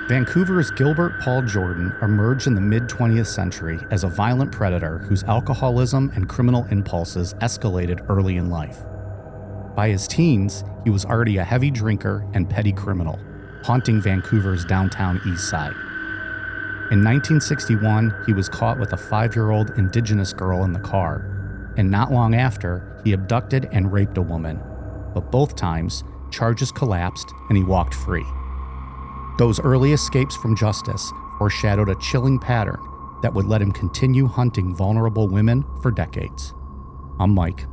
Vancouver's Gilbert Paul Jordan emerged in the mid-20th century as a violent predator whose alcoholism and criminal impulses escalated early in life. By his teens, he was already a heavy drinker and petty criminal, haunting Vancouver's downtown Eastside. In 1961, he was caught with a 5-year-old Indigenous girl in the car, and not long after, he abducted and raped a woman. But both times, charges collapsed and he walked free. Those early escapes from justice foreshadowed a chilling pattern that would let him continue hunting vulnerable women for decades. I'm Mike.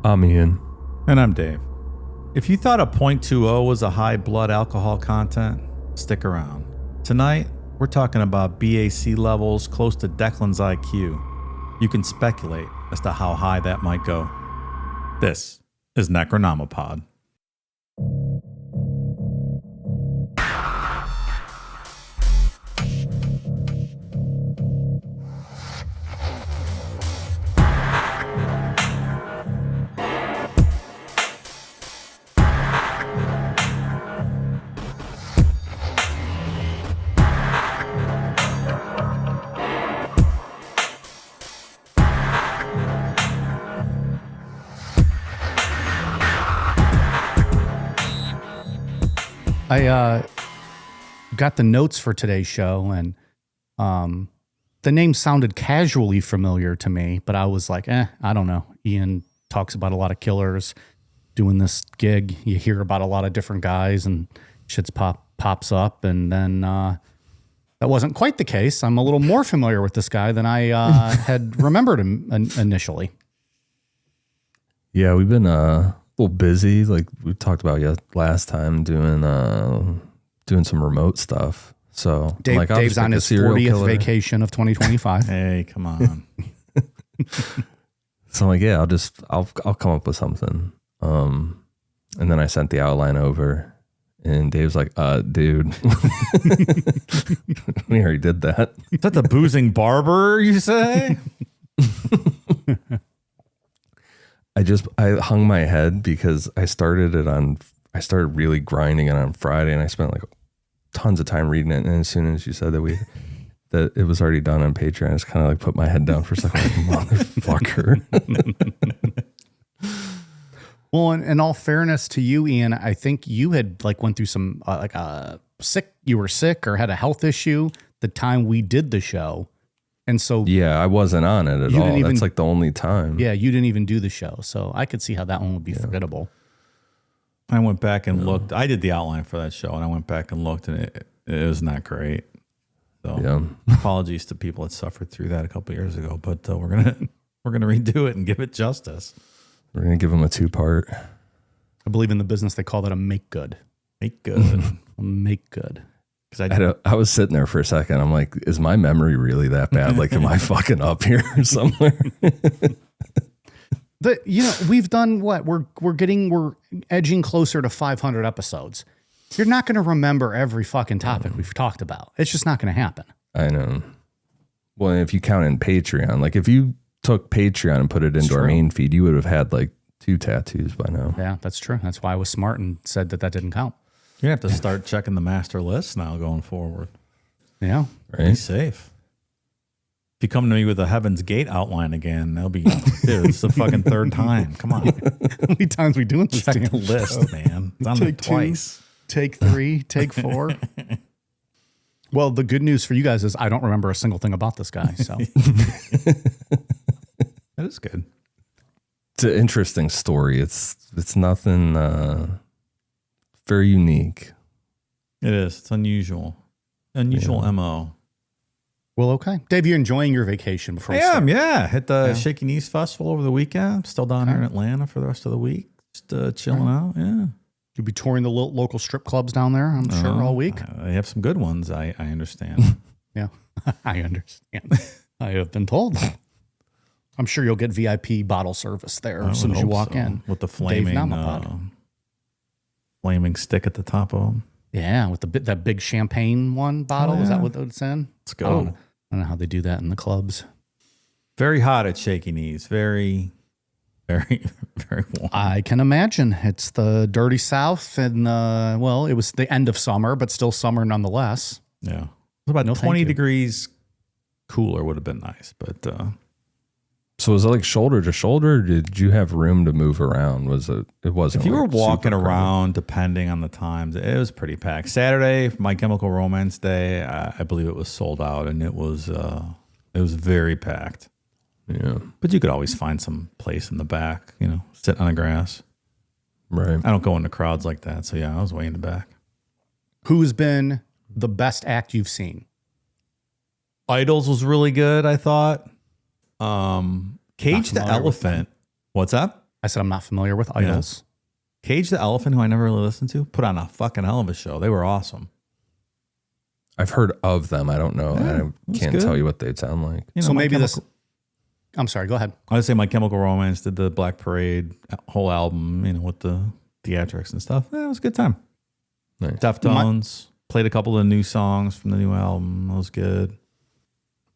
I'm Ian. And I'm Dave. If you thought a .20 was a high blood alcohol content, stick around. Tonight, we're talking about BAC levels close to Declan's IQ. You can speculate as to how high that might go. This is Necronomipod. I got the notes for today's show, and the name sounded casually familiar to me, but I was like, I don't know. Ian talks about a lot of killers. Doing this gig, you hear about a lot of different guys, and shit's pops up, and then that wasn't quite the case. I'm a little more familiar with this guy than I had remembered him initially. Yeah, we've been a little busy, like we talked about last time, doing some remote stuff. So Dave's on his 40th vacation of 2025. Hey, come on. So I'm like, yeah, I'll come up with something. And then I sent the outline over, and Dave's like, dude, we already did that. Is that the boozing barber, you say? I hung my head because I started really grinding it on Friday, and I spent like tons of time reading it. And as soon as you said that it was already done on Patreon, I just kind of like put my head down for a second, like, motherfucker. Well, in all fairness to you, Ian, I think you had like went through some you were sick or had a health issue the time we did the show. And so, yeah, I wasn't on it at all. That's like the only time. Yeah, you didn't even do the show. So I could see how that one would be forgettable. I went back and looked. I did the outline for that show, and I went back and looked, and it was not great. So apologies to people that suffered through that a couple of years ago, but we're gonna redo it and give it justice. We're gonna give them a 2-part. I believe in the business they call that a make good. Make good. Make good. Because I was sitting there for a second. I'm like, is my memory really that bad? Like, am I fucking up here somewhere? We've done what? We're edging closer to 500 episodes. You're not going to remember every fucking topic we've talked about. It's just not going to happen. I know. Well, if you count in Patreon, like if you took Patreon and put it into our main feed, you would have had like 2 tattoos by now. Yeah, that's true. That's why I was smart and said that didn't count. You have to start checking the master list now going forward. Yeah. Right? Be safe. If you come to me with a Heaven's Gate outline again, that'll be, dude, it's the fucking third time. Come on. How many times we doing this? Check the list, man. It's on there twice. Take 3, take 4. Well, the good news for you guys is I don't remember a single thing about this guy. So that is good. It's an interesting story. It's nothing very unique. It is. It's unusual. Unusual MO. Well, okay. Dave, you're enjoying your vacation before I am, yeah. Hit the Shaky Knees Festival over the weekend. Still down here in Atlanta for the rest of the week. Just chilling out, yeah. You'll be touring the local strip clubs down there, I'm sure, all week. They have some good ones, I understand. Yeah, I understand. I have been told. I'm sure you'll get VIP bottle service there as soon as you walk in. With the flaming stick at the top of them. Yeah, with that big champagne bottle. Oh, yeah. Is that what it's in? Let's go. I don't know how they do that in the clubs. Very hot at Shaky Knees. Very Very, very warm. I can imagine. It's the dirty South, and well, it was the end of summer, but still summer nonetheless. Yeah. It was about No, 20 thank you. degrees cooler would have been nice, but So was it like shoulder to shoulder? Or did you have room to move around? It wasn't. if you were like walking super crowded? around, depending on the times, it was pretty packed. Saturday, My Chemical Romance Day, I believe it was sold out, and it was very packed. Yeah. But you could always find some place in the back, sit on the grass. Right. I don't go into crowds like that, so yeah, I was way in the back. Who's been the best act you've seen? Idols was really good, I thought. Cage Not the familiar with Elephant. What's up? I said I'm not familiar with idols. Cage the Elephant, who I never really listened to, put on a fucking hell of a show. They were awesome. I've heard of them. I don't know. Yeah, I can't good. tell you what they'd sound like. So My maybe Chemical- I'm sorry, go ahead. I would say My Chemical Romance did the Black Parade whole album, with the theatrics and stuff. Yeah, it was a good time. Nice. Deftones played a couple of new songs from the new album. That was good.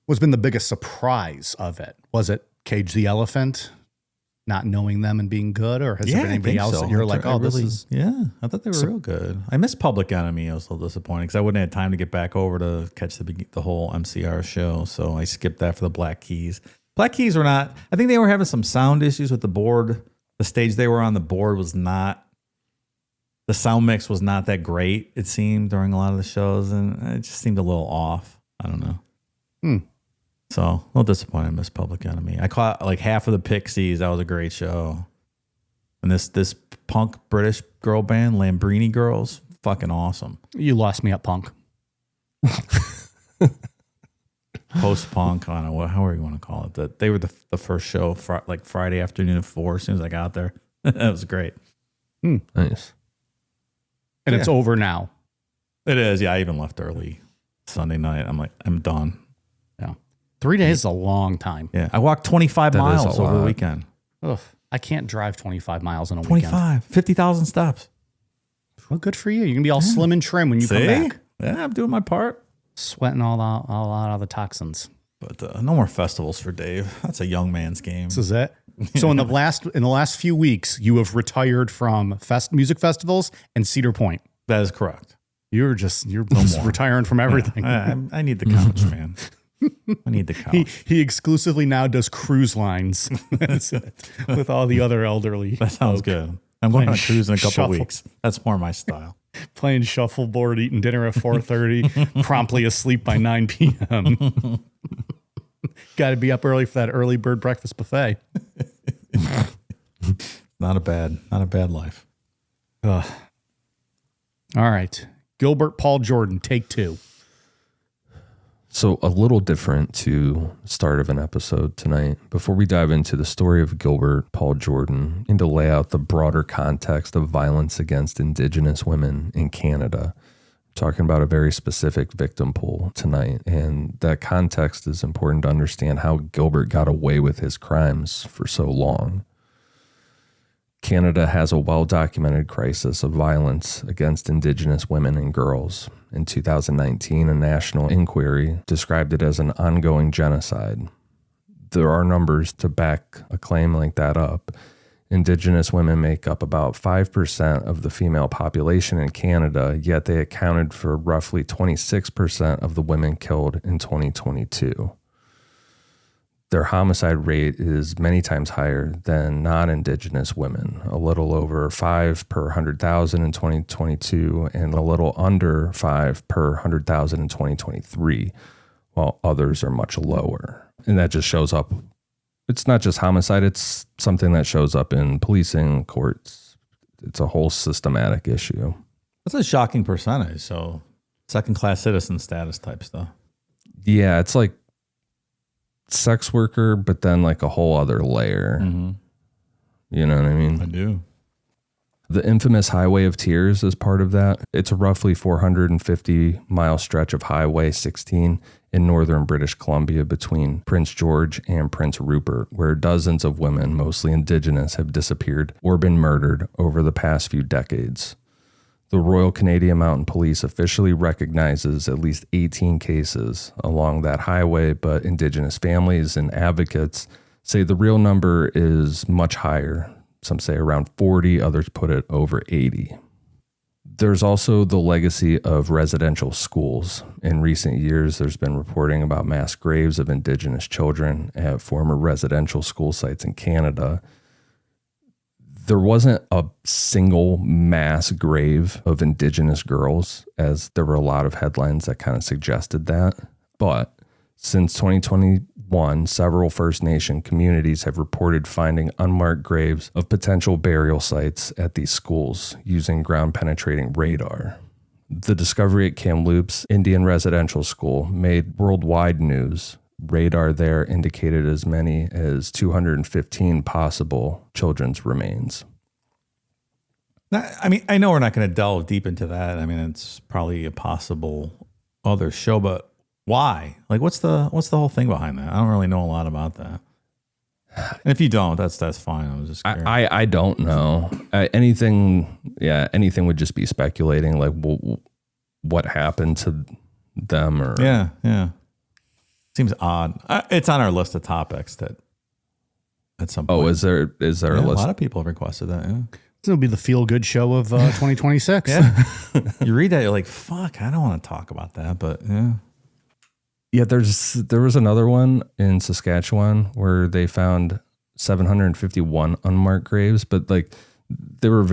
What's been the biggest surprise of it? Was it Cage the Elephant, not knowing them and being good, or has there been anybody else that you're like, oh, this is... Yeah, I thought they were real good. I missed Public Enemy. I was a little disappointed because I wouldn't have had time to get back over to catch the whole MCR show, so I skipped that for the Black Keys. Black Keys were not... I think they were having some sound issues with the board. The stage they were on, the board was not... The sound mix was not that great, it seemed, during a lot of the shows, and it just seemed a little off. I don't know. So, a little disappointed I missed Public Enemy. I caught like half of the Pixies. That was a great show. And this punk British girl band, Lambrini Girls, fucking awesome. You lost me at punk. Post-punk, I don't know, however you want to call it. They were the first show, like Friday afternoon at 4, as soon as I got there. That was great. Nice. And it's over now. It is, yeah. I even left early Sunday night. I'm like, I'm done. Yeah. 3 days is a long time. Yeah, I walked 25 That is miles a over the lot. weekend. Ugh, I can't drive 25 miles in a weekend. 25, 50,000 steps. Well, good for you. You're going to be all slim and trim when you come back. Yeah, I'm doing my part. Sweating all out of the toxins. But no more festivals for Dave. That's a young man's game. This is it. So in the last few weeks, you have retired from music festivals and Cedar Point. That is correct. You're just retiring from everything. I need the couch, man. I need the couch. He exclusively now does cruise lines. That's it. With all the other elderly. That sounds good. I'm going on a cruise in a couple Shuffle. weeks. That's more my style. Playing shuffleboard, eating dinner at 4:30, promptly asleep by 9 p.m. Got to be up early for that early bird breakfast buffet. Not a bad life. Ugh. All right. Gilbert Paul Jordan, take 2. So a little different to start of an episode tonight. Before we dive into the story of Gilbert Paul Jordan and to lay out the broader context of violence against Indigenous women in Canada, we're talking about a very specific victim pool tonight. And that context is important to understand how Gilbert got away with his crimes for so long. Canada has a well-documented crisis of violence against Indigenous women and girls. In 2019, a national inquiry described it as an ongoing genocide. There are numbers to back a claim like that up. Indigenous women make up about 5% of the female population in Canada, yet they accounted for roughly 26% of the women killed in 2022. Their homicide rate is many times higher than non-Indigenous women, a little over 5 per 100,000 in 2022 and a little under 5 per 100,000 in 2023, while others are much lower. And that just shows up. It's not just homicide, it's something that shows up in policing, courts. It's a whole systematic issue. That's a shocking percentage. So second-class citizen status type stuff. Yeah, it's like sex worker, but then like a whole other layer. Mm-hmm. You know what I mean? I do. The infamous Highway of Tears is part of that. It's a roughly 450-mile stretch of Highway 16 in northern British Columbia between Prince George and Prince Rupert, where dozens of women, mostly Indigenous, have disappeared or been murdered over the past few decades. The Royal Canadian Mounted Police officially recognizes at least 18 cases along that highway, but Indigenous families and advocates say the real number is much higher. Some say around 40, others put it over 80. There's also the legacy of residential schools. In recent years, there's been reporting about mass graves of Indigenous children at former residential school sites in Canada. There wasn't a single mass grave of Indigenous girls, as there were a lot of headlines that kind of suggested that. But since 2021, several First Nation communities have reported finding unmarked graves of potential burial sites at these schools using ground-penetrating radar. The discovery at Kamloops Indian Residential School made worldwide news. Radar there indicated as many as 215 possible children's remains. I mean, I know we're not going to delve deep into that. I mean, it's probably a possible other show, but why? Like, what's the whole thing behind that? I don't really know a lot about that. And if you don't, that's fine. I was just curious. I don't know. Anything would just be speculating. Like, what happened to them? Or yeah. Seems odd. It's on our list of topics that at some point. Oh, is there a list? A lot of people have requested that. Yeah. This will be the feel-good show of 2026. Yeah. You read that, you're like, fuck, I don't want to talk about that, but yeah. Yeah, there was another one in Saskatchewan where they found 751 unmarked graves, but like they were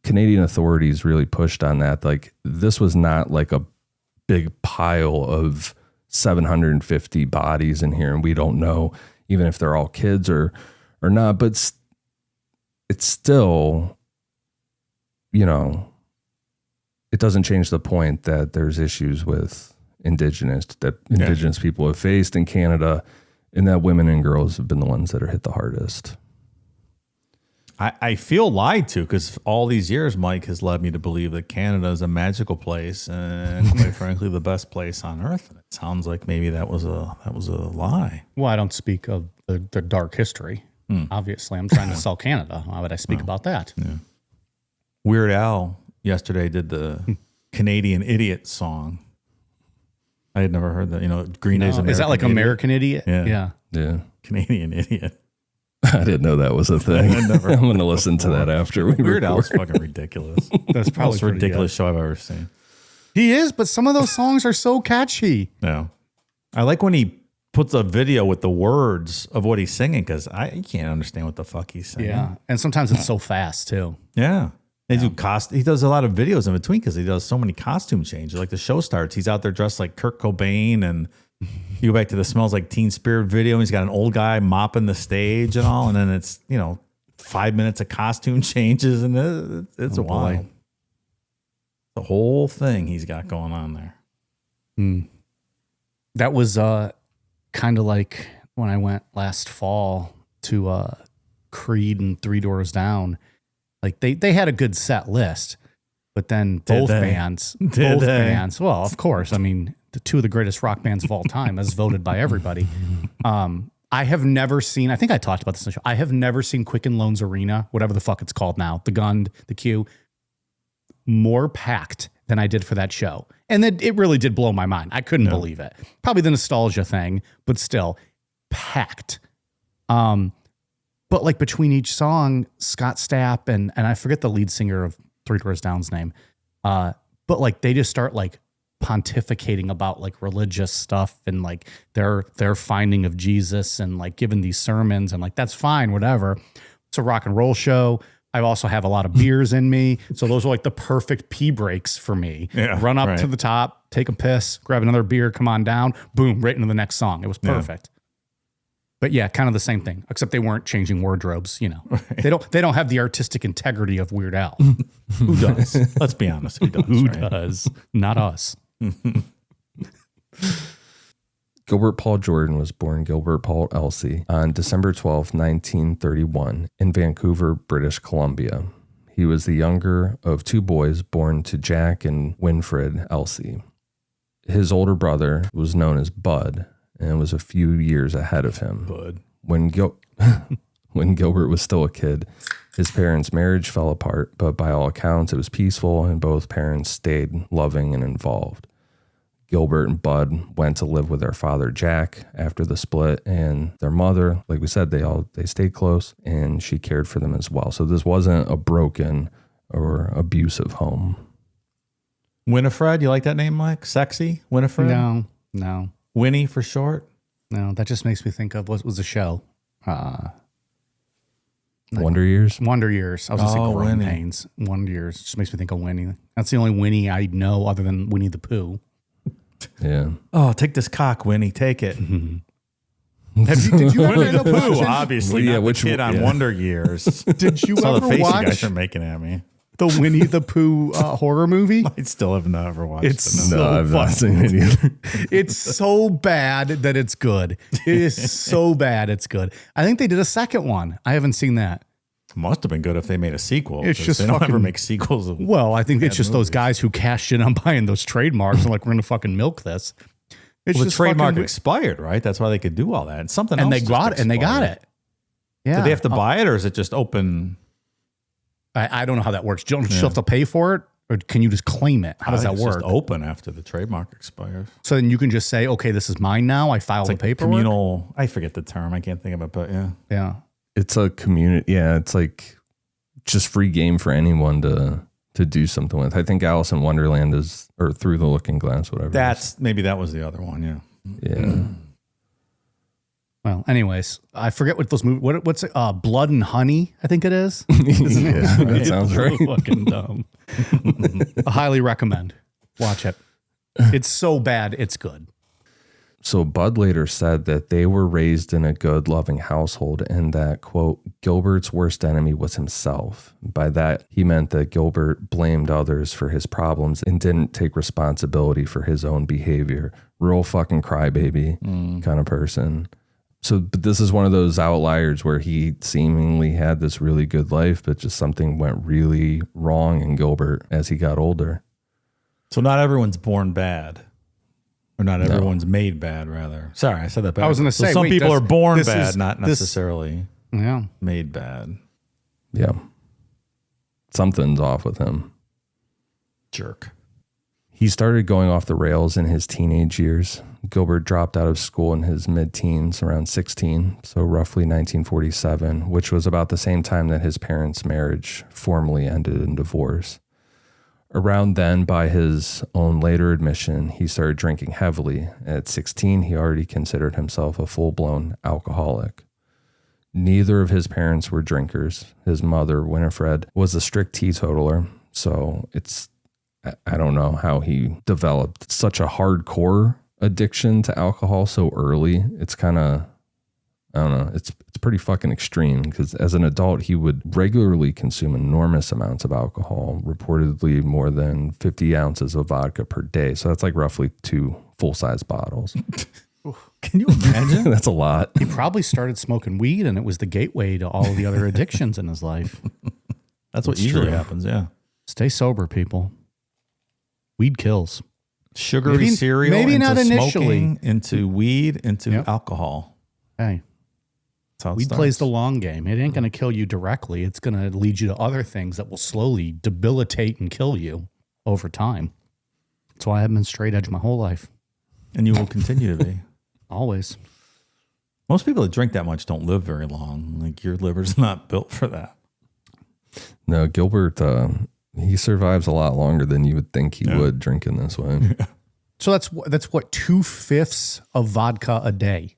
Canadian authorities really pushed on that. Like this was not like a big pile of 750 bodies in here, and we don't know even if they're all kids or not, but it's still, it doesn't change the point that there's issues with Indigenous people have faced in Canada, and that women and girls have been the ones that are hit the hardest. I feel lied to because all these years, Mike has led me to believe that Canada is a magical place and, quite frankly, the best place on earth. And it sounds like maybe that was a lie. Well, I don't speak of the dark history. Obviously, I'm trying to sell Canada. Why would I speak about that? Yeah. Weird Al yesterday did the Canadian Idiot song. I had never heard that. Green Day's American. Is that like Idiot? American Idiot? Yeah. Canadian Idiot. I didn't know that was a thing. I'm going to listen to that after we Weird record. Al's fucking ridiculous. That's probably the most ridiculous show I've ever seen. He is, but some of those songs are so catchy. Yeah. I like when he puts a video with the words of what he's singing because I can't understand what the fuck he's saying. Yeah. And sometimes it's so fast too. Yeah. He does a lot of videos in between because he does so many costume changes. Like the show starts, he's out there dressed like Kurt Cobain, and you go back to the Smells Like Teen Spirit video, and he's got an old guy mopping the stage and all, and then it's 5 minutes of costume changes, and it's wild. Boy. The whole thing he's got going on there. That was kind of like when I went last fall to Creed and Three Doors Down. Like they had a good set list, but then both bands, well, of course, I mean, the two of the greatest rock bands of all time as voted by everybody. I have never seen, I think I talked about this in the show. I have never seen Quicken Loans Arena, whatever the fuck it's called now, the Gund, the Q, more packed than I did for that show. And it really did blow my mind. I couldn't believe it. Probably the nostalgia thing, but still packed. But like between each song, Scott Stapp and I forget the lead singer of Three Doors Down's name, but like they just start like pontificating about like religious stuff and like their finding of Jesus and like giving these sermons and like that's fine, whatever. It's a rock and roll show. I also have a lot of beers in me, so those are like the perfect pee breaks for me. Yeah, run up to the top, take a piss, grab another beer, come on down, boom, right into the next song. It was perfect. But yeah, kind of the same thing, except they weren't changing wardrobes. Right. They don't have the artistic integrity of Weird Al. Who does? Let's be honest. Who does? Who does? Not us. Gilbert Paul Jordan was born Gilbert Paul Elsey on December 12, 1931, in Vancouver, British Columbia. He was the younger of two boys born to Jack and Winfred Elsey. His older brother was known as Bud and was a few years ahead of him. Bud. When Gilbert was still a kid, his parents' marriage fell apart, but by all accounts, it was peaceful and both parents stayed loving and involved. Gilbert and Bud went to live with their father, Jack, after the split, and their mother, like we said, they stayed close, and she cared for them as well. So this wasn't a broken or abusive home. Winifred, you like that name, Mike? Sexy? Winifred? No. Winnie for short? No, that just makes me think of what was the show? Wonder Years? Wonder Years. I was going to say Growing Winnie. Pains. Wonder Years just makes me think of Winnie. That's the only Winnie I know other than Winnie the Pooh. Yeah. Oh, take this cock, Winnie. Take it. Did you ever Winnie end the up Pooh, watching obviously. Yeah, Not which the kid one- on yeah. Wonder Years. Did you Saw the ever face you guys watch are making at me. the Winnie the Pooh horror movie? I still have never watched It's it. so No, I've not funny. seen it either. It's so bad that it's good. It is so bad it's good. I think they did a second one. I haven't seen that. Must have been good if they made a sequel. It's 'cause just they don't ever fucking- make sequels. Of, Well, I think it's Bad just those movies. guys who cashed in on buying those trademarks and like, we're going to fucking milk this. It's the just trademark fucking- expired, right? That's why they could do all that. And something and else they just got it. And they got expired. it. Yeah. Did they have to buy it, or is it just open? I don't know how that works. Don't you have to pay for it? Or can you just claim it? How does I that think it's work? just open after the trademark expires. So then you can just say, okay, this is mine now. I filed It's the like paperwork. communal. I forget the term. I can't think of it, but yeah. Yeah. It's a community. Yeah, it's like just free game for anyone to do something with. I think Alice in Wonderland is, or Through the Looking Glass, whatever. That's maybe that was the other one. Yeah. Yeah. Well, anyways, I forget what those movies. What's it? Blood and Honey? I think it is. Yeah, that sounds right. Fucking dumb. I highly recommend. Watch it. It's so bad, it's good. So Bud later said that they were raised in a good, loving household and that, quote, Gilbert's worst enemy was himself. By that, he meant that Gilbert blamed others for his problems and didn't take responsibility for his own behavior. Real fucking crybaby kind of person. So, but this is one of those outliers where he seemingly had this really good life, but just something went really wrong in Gilbert as he got older. So not everyone's born bad. Or not everyone's made bad, rather. Sorry, I said that bad. I was gonna say, some wait, people does- are born this bad, is- not this- necessarily Yeah. made bad. Yeah. Something's off with him. Jerk. He started going off the rails in his teenage years. Gilbert dropped out of school in his mid-teens, around 16, so roughly 1947, which was about the same time that his parents' marriage formally ended in divorce. Around then, by his own later admission, he started drinking heavily. At 16, he already considered himself a full-blown alcoholic. Neither of his parents were drinkers. His mother, Winifred, was a strict teetotaler, so I don't know how he developed such a hardcore addiction to alcohol so early. It's kind of, I don't know, it's pretty fucking extreme because as an adult, he would regularly consume enormous amounts of alcohol, reportedly more than 50 ounces of vodka per day. So that's like roughly 2 full-size bottles. Can you imagine? That's a lot. He probably started smoking weed and it was the gateway to all the other addictions in his life. That's what That's usually true. happens, yeah. Stay sober, people. Weed kills. Sugary Maybe- cereal, maybe into not initially. smoking, into weed, into Yep. alcohol. Hey, That's how it weed starts. plays the long game. It ain't going to kill you directly. It's going to lead you to other things that will slowly debilitate and kill you over time. That's why I've been straight edge my whole life. And you will continue to be. Always. Most people that drink that much don't live very long. Like your liver's not built for that. No, Gilbert, he survives a lot longer than you would think he Yeah. would drinking this way. So that's what 2/5 of vodka a day.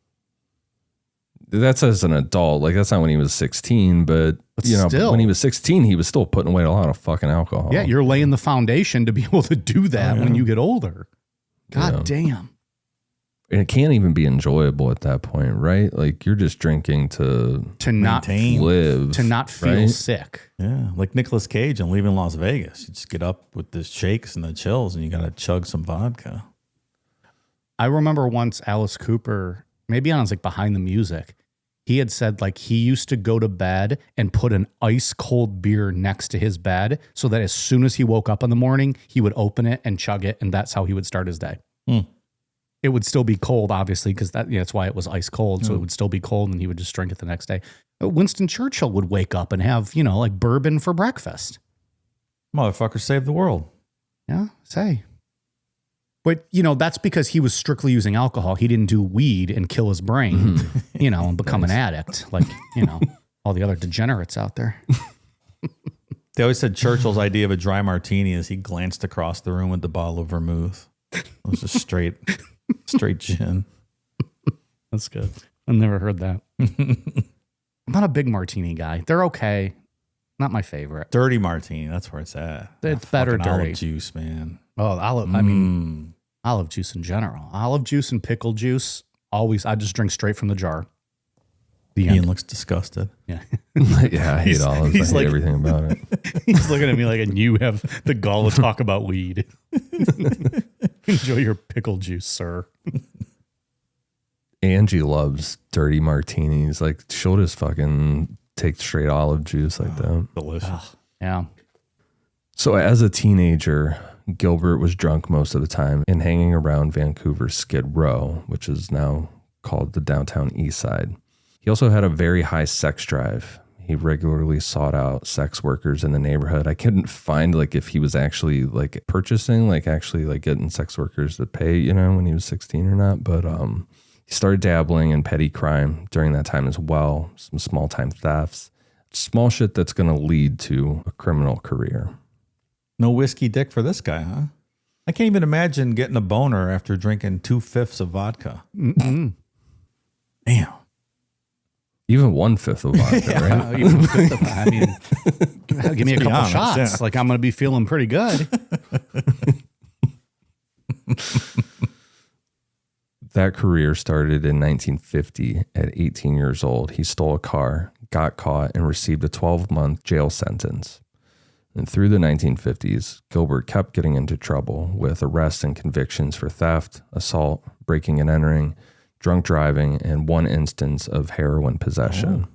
That's as an adult. Like, that's not when he was 16, but you know, still. when he was 16, he was still putting away a lot of fucking alcohol. Yeah, you're laying the foundation to be able to do that when you get older. God damn. And it can't even be enjoyable at that point, right? Like, you're just drinking to Not Maintain. live. to not feel right? sick. Yeah. Like Nicolas Cage and Leaving Las Vegas. You just get up with the shakes and the chills and you got to chug some vodka. I remember once Alice Cooper, maybe on like Behind the Music, he had said like he used to go to bed and put an ice cold beer next to his bed so that as soon as he woke up in the morning, he would open it and chug it, and that's how he would start his day. It would still be cold, obviously, because that's why it was ice cold. So it would still be cold, and he would just drink it the next day. Winston Churchill would wake up and have, like bourbon for breakfast. Motherfucker saved the world. Yeah, say. But, that's because he was strictly using alcohol. He didn't do weed and kill his brain, and become an addict like, all the other degenerates out there. They always said Churchill's idea of a dry martini is he glanced across the room with the bottle of vermouth. It was just straight gin. That's good. I've never heard that. I'm not a big martini guy. They're okay. Not my favorite. Dirty martini, that's where it's at. It's better dirty. Olive juice, man. Oh, olive juice in general. Olive juice and pickle juice. I just drink straight from the jar. Ian looks disgusted. Yeah. Yeah, I hate olives. I hate everything about it. He's looking at me like, and you have the gall to talk about weed. Enjoy your pickle juice, sir. Angie loves dirty martinis. Like, she'll just fucking take straight olive juice like that. Delicious. Yeah. So as a teenager, Gilbert was drunk most of the time and hanging around Vancouver's Skid Row, which is now called the downtown Eastside. He also had a very high sex drive. He regularly sought out sex workers in the neighborhood. I couldn't find if he was actually purchasing, actually getting sex workers to pay, when he was 16 or not. But he started dabbling in petty crime during that time as well. Some small time thefts, small shit that's going to lead to a criminal career. No whiskey dick for this guy, huh? I can't even imagine getting a boner after drinking 2/5 of vodka. Mm-mm. Damn. Even 1/5 of vodka, right? Even 1/5 of that. I mean, give me a couple shots. Yeah. I'm going to be feeling pretty good. That career started in 1950 at 18 years old. He stole a car, got caught, and received a 12-month jail sentence. And through the 1950s, Gilbert kept getting into trouble with arrests and convictions for theft, assault, breaking and entering, drunk driving, and one instance of heroin possession.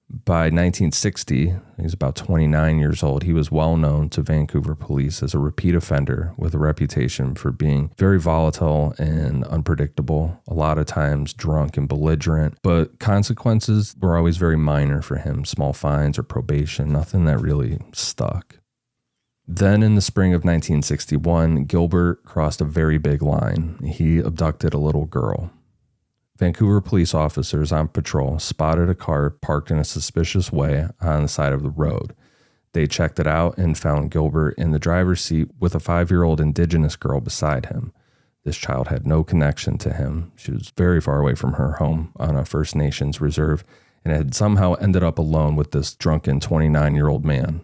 By 1960, he was about 29 years old. He was well known to Vancouver police as a repeat offender with a reputation for being very volatile and unpredictable, a lot of times drunk and belligerent, but consequences were always very minor for him, small fines or probation, nothing that really stuck. Then in the spring of 1961, Gilbert crossed a very big line. He abducted a little girl. Vancouver police officers on patrol spotted a car parked in a suspicious way on the side of the road. They checked it out and found Gilbert in the driver's seat with a 5-year-old Indigenous girl beside him. This child had no connection to him. She was very far away from her home on a First Nations reserve and had somehow ended up alone with this drunken 29-year-old man.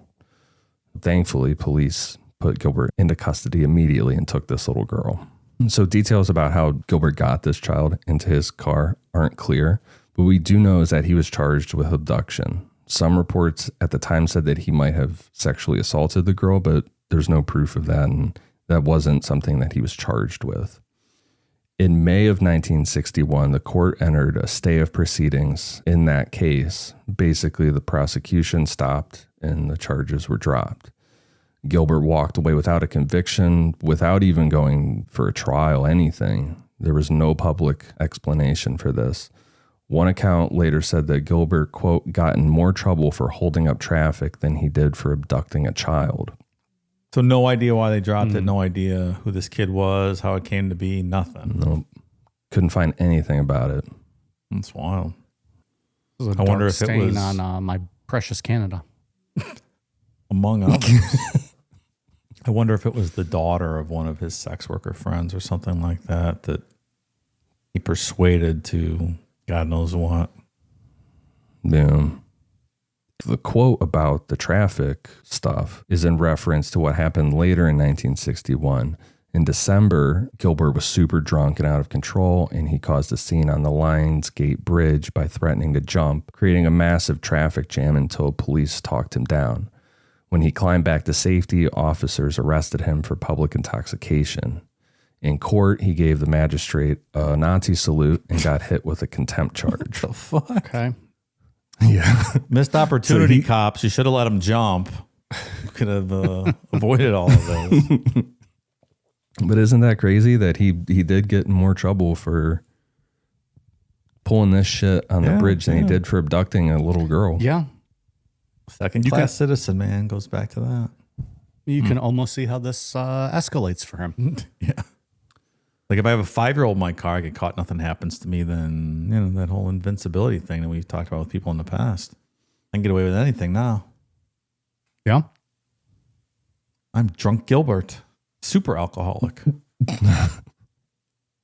Thankfully, police put Gilbert into custody immediately and took this little girl. So details about how Gilbert got this child into his car aren't clear, but we do know is that he was charged with abduction. Some reports at the time said that he might have sexually assaulted the girl, but there's no proof of that, and that wasn't something that he was charged with. In May of 1961, the court entered a stay of proceedings in that case. Basically, the prosecution stopped and the charges were dropped. Gilbert walked away without a conviction, without even going for a trial, anything. There was no public explanation for this. One account later said that Gilbert, quote, got in more trouble for holding up traffic than he did for abducting a child. So no idea why they dropped it, no idea who this kid was, how it came to be, nothing. Nope. Couldn't find anything about it. That's wild. I wonder if it was on my precious Canada. Among others. I wonder if it was the daughter of one of his sex worker friends or something like that that he persuaded to God knows what. Yeah. The quote about the traffic stuff is in reference to what happened later in 1961. In December, Gilbert was super drunk and out of control, and he caused a scene on the Lions Gate Bridge by threatening to jump, creating a massive traffic jam until police talked him down. When he climbed back to safety, officers arrested him for public intoxication. In court, he gave the magistrate a Nazi salute and got hit with a contempt charge. What the fuck? Okay. Yeah. Missed opportunity, cops. You should have let him jump. You could have avoided all of this. But isn't that crazy that he did get in more trouble for pulling this shit on the bridge than he did for abducting a little girl? Yeah. Second class citizen, man, goes back to that. You can almost see how this escalates for him. Yeah. Like if I have a 5-year-old in my car, I get caught, nothing happens to me, then, you know, that whole invincibility thing that we've talked about with people in the past. I can get away with anything now. Yeah. I'm drunk Gilbert, super alcoholic.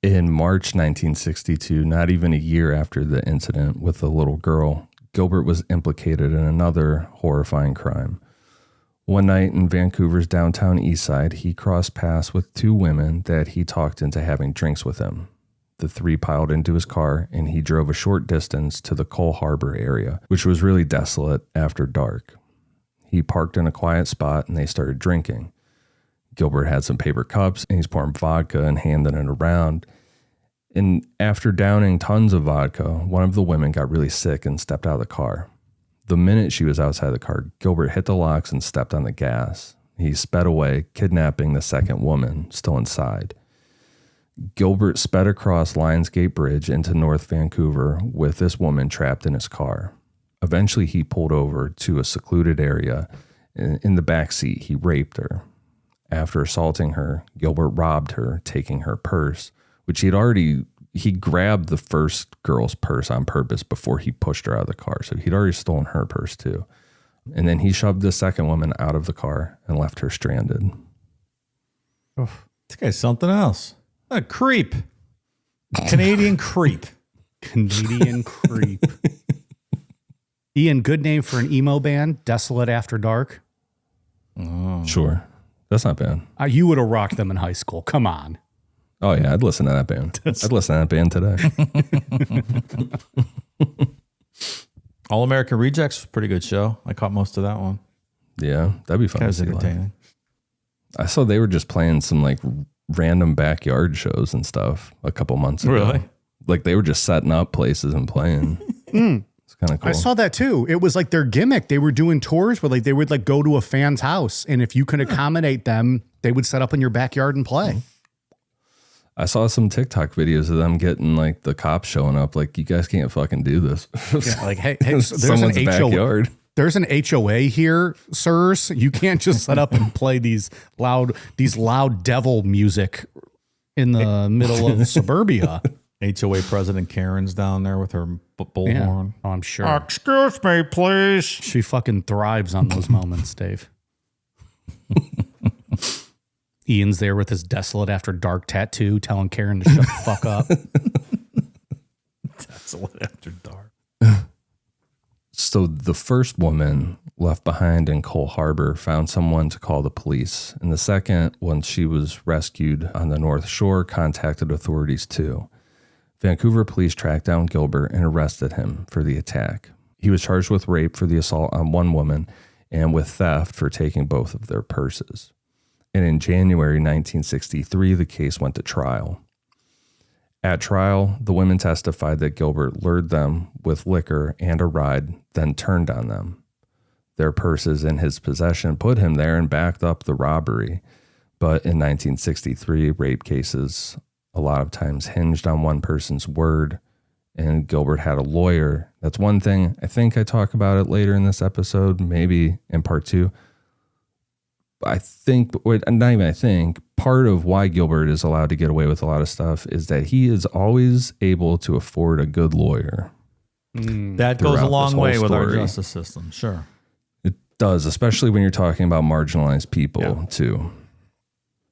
In March 1962, not even a year after the incident with the little girl, Gilbert was implicated in another horrifying crime. One night in Vancouver's downtown Eastside, he crossed paths with 2 women that he talked into having drinks with him. The 3 piled into his car, and he drove a short distance to the Cole Harbor area, which was really desolate after dark. He parked in a quiet spot, and they started drinking. Gilbert had some paper cups, and he's pouring vodka and handing it around. And after downing tons of vodka, one of the women got really sick and stepped out of the car. The minute she was outside the car, Gilbert hit the locks and stepped on the gas. He sped away, kidnapping the second woman, still inside. Gilbert sped across Lionsgate Bridge into North Vancouver with this woman trapped in his car. Eventually, he pulled over to a secluded area. In the back seat, he raped her. After assaulting her, Gilbert robbed her, taking her purse, which he grabbed the first girl's purse on purpose before he pushed her out of the car. So he'd already stolen her purse too. And then he shoved the second woman out of the car and left her stranded. Oof. This guy's something else. A creep. Canadian creep. Canadian creep. Ian, good name for an emo band, Desolate After Dark. Oh. Sure. That's not bad. You would have rocked them in high school. Come on. Oh, yeah. I'd listen to that band. I'd listen to that band today. All American Rejects was a pretty good show. I caught most of that one. Yeah. That'd be fun. That was to see live. entertaining. I saw they were just playing some like random backyard shows and stuff a couple months ago. Really? Like they were just setting up places and playing. It's kind of cool. I saw that too. It was like their gimmick. They were doing tours where like they would like go to a fan's house, and if you could accommodate them, they would set up in your backyard and play. I saw some TikTok videos of them getting like the cops showing up. Like, you guys can't fucking do this. Yeah, like, hey, so there's Someone's an backyard. There's an HOA here, sirs. You can't just set up and play these loud devil music in the middle of suburbia. HOA President Karen's down there with her bullhorn. Yeah. Oh, I'm sure. Excuse me, please. She fucking thrives on those moments, Dave. Ian's there with his Desolate After Dark tattoo telling Karen to shut the fuck up. Desolate After Dark. So the first woman left behind in Cole Harbor found someone to call the police. And the second, once she was rescued on the North Shore, contacted authorities too. Vancouver police tracked down Gilbert and arrested him for the attack. He was charged with rape for the assault on one woman and with theft for taking both of their purses. And in January 1963, the case went to trial. At trial, the women testified that Gilbert lured them with liquor and a ride, then turned on them. Their purses in his possession put him there and backed up the robbery. But in 1963, rape cases a lot of times hinged on one person's word, and Gilbert had a lawyer. That's one thing. I think I talk about it later in this episode, maybe in part 2. I think, not even I think, part of why Gilbert is allowed to get away with a lot of stuff is that he is always able to afford a good lawyer. That goes a long way with our justice system, sure. It does, especially when you're talking about marginalized people, too.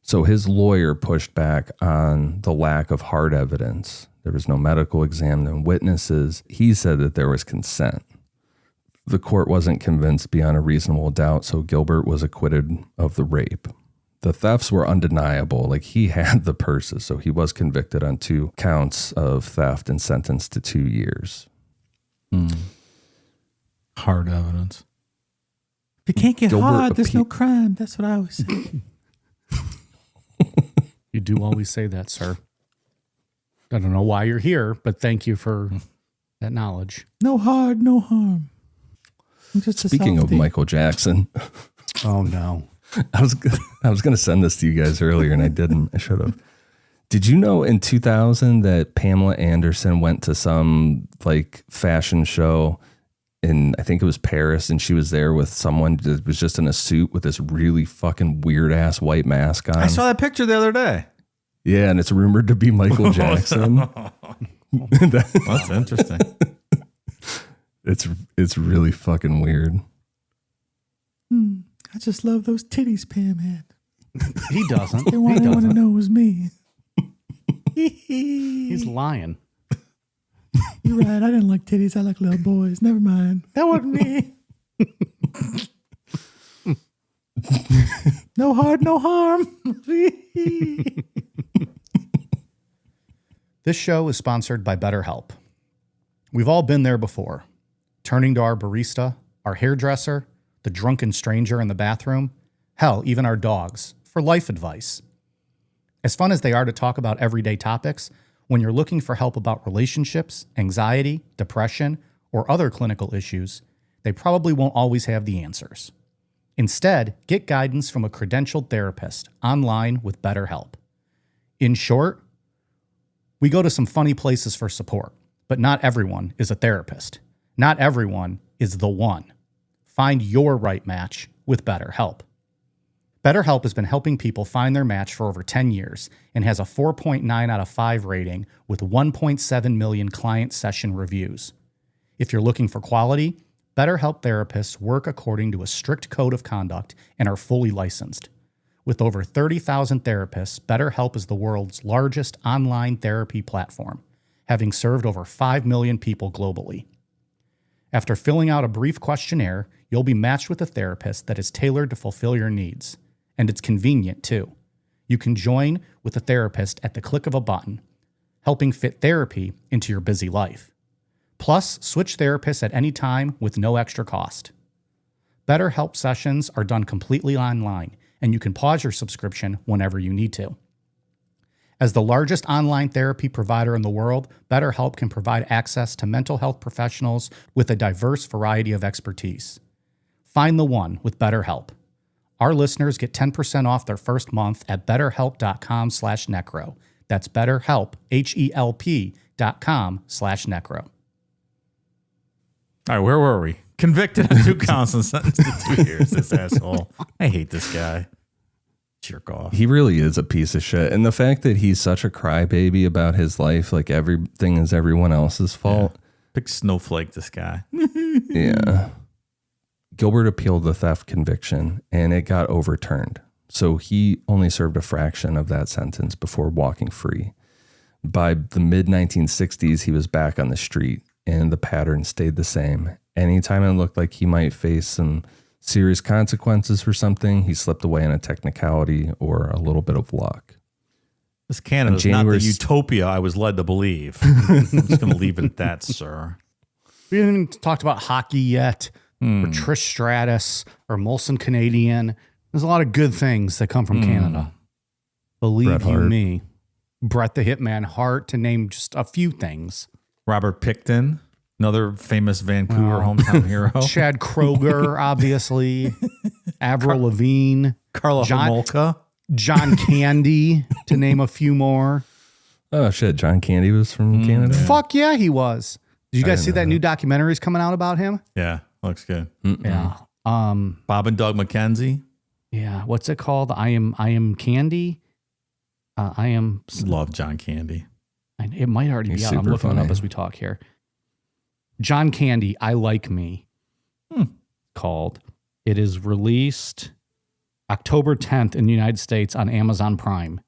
So his lawyer pushed back on the lack of hard evidence. There was no medical exam and witnesses. He said that there was consent. The court wasn't convinced beyond a reasonable doubt, so Gilbert was acquitted of the rape. The thefts were undeniable. Like, he had the purses, so he was convicted on 2 counts of theft and sentenced to 2 years. Hard evidence. If you can't get hard, there's no crime. That's what I always say. You do always say that, sir. I don't know why you're here, but thank you for that knowledge. No hard, no harm. Speaking of Michael Jackson. Oh, no. I was going to send this to you guys earlier, and I didn't. I should have. Did you know in 2000 that Pamela Anderson went to some like fashion show I think it was Paris, and she was there with someone that was just in a suit with this really fucking weird ass white mask on. I saw that picture the other day. Yeah, and it's rumored to be Michael Jackson. That's interesting. It's really fucking weird. I just love those titties Pam had. He doesn't. They want to know it was me. He's lying. You're right. I didn't like titties. I like little boys. Never mind. That wasn't me. No heart, no harm. This show is sponsored by BetterHelp. We've all been there before, turning to our barista, our hairdresser, the drunken stranger in the bathroom, hell, even our dogs, for life advice. As fun as they are to talk about everyday topics, when you're looking for help about relationships, anxiety, depression, or other clinical issues, they probably won't always have the answers. Instead, get guidance from a credentialed therapist online with BetterHelp. In short, we go to some funny places for support, but not everyone is a therapist. Not everyone is the one. Find your right match with BetterHelp. BetterHelp has been helping people find their match for over 10 years and has a 4.9 out of 5 rating with 1.7 million client session reviews. If you're looking for quality, BetterHelp therapists work according to a strict code of conduct and are fully licensed. With over 30,000 therapists, BetterHelp is the world's largest online therapy platform, having served over 5 million people globally. After filling out a brief questionnaire, you'll be matched with a therapist that is tailored to fulfill your needs. And it's convenient, too. You can join with a therapist at the click of a button, helping fit therapy into your busy life. Plus, switch therapists at any time with no extra cost. BetterHelp sessions are done completely online, and you can pause your subscription whenever you need to. As the largest online therapy provider in the world, BetterHelp can provide access to mental health professionals with a diverse variety of expertise. Find the one with BetterHelp. Our listeners get 10% off their first month at betterhelp.com/necro. That's BetterHelp, HELP.com/necro. All right, where were we? Convicted of 2 counts and sentenced to 2 years. This asshole. I hate this guy. Jerk off. He really is a piece of shit. And the fact that he's such a crybaby about his life, like everything is everyone else's fault. Yeah. Big snowflake, this guy. Yeah. Gilbert appealed the theft conviction and it got overturned. So he only served a fraction of that sentence before walking free. By the mid-1960s, he was back on the street and the pattern stayed the same. Anytime it looked like he might face some serious consequences for something, he slipped away in a technicality or a little bit of luck. This Canada is not the utopia I was led to believe. I'm just going to leave it at that, sir. We haven't even talked about hockey yet, or Trish Stratus, or Molson Canadian. There's a lot of good things that come from Canada. Believe you me. Bret the Hitman Hart, to name just a few things. Robert Picton, another famous Vancouver hometown hero. Chad Kroger, obviously. Avril Lavigne. Carla Homolka. John Candy, to name a few more. Oh, shit. John Candy was from Canada? Fuck yeah, he was. Did you guys see that new documentary's coming out about him? Yeah, looks good. Yeah. Bob and Doug McKenzie. Yeah. What's it called? I am Candy. I am. Love John Candy. It might already be out. I'm looking it up as we talk here. John Candy, I Like Me. Called. It is released October 10th in the United States on Amazon Prime.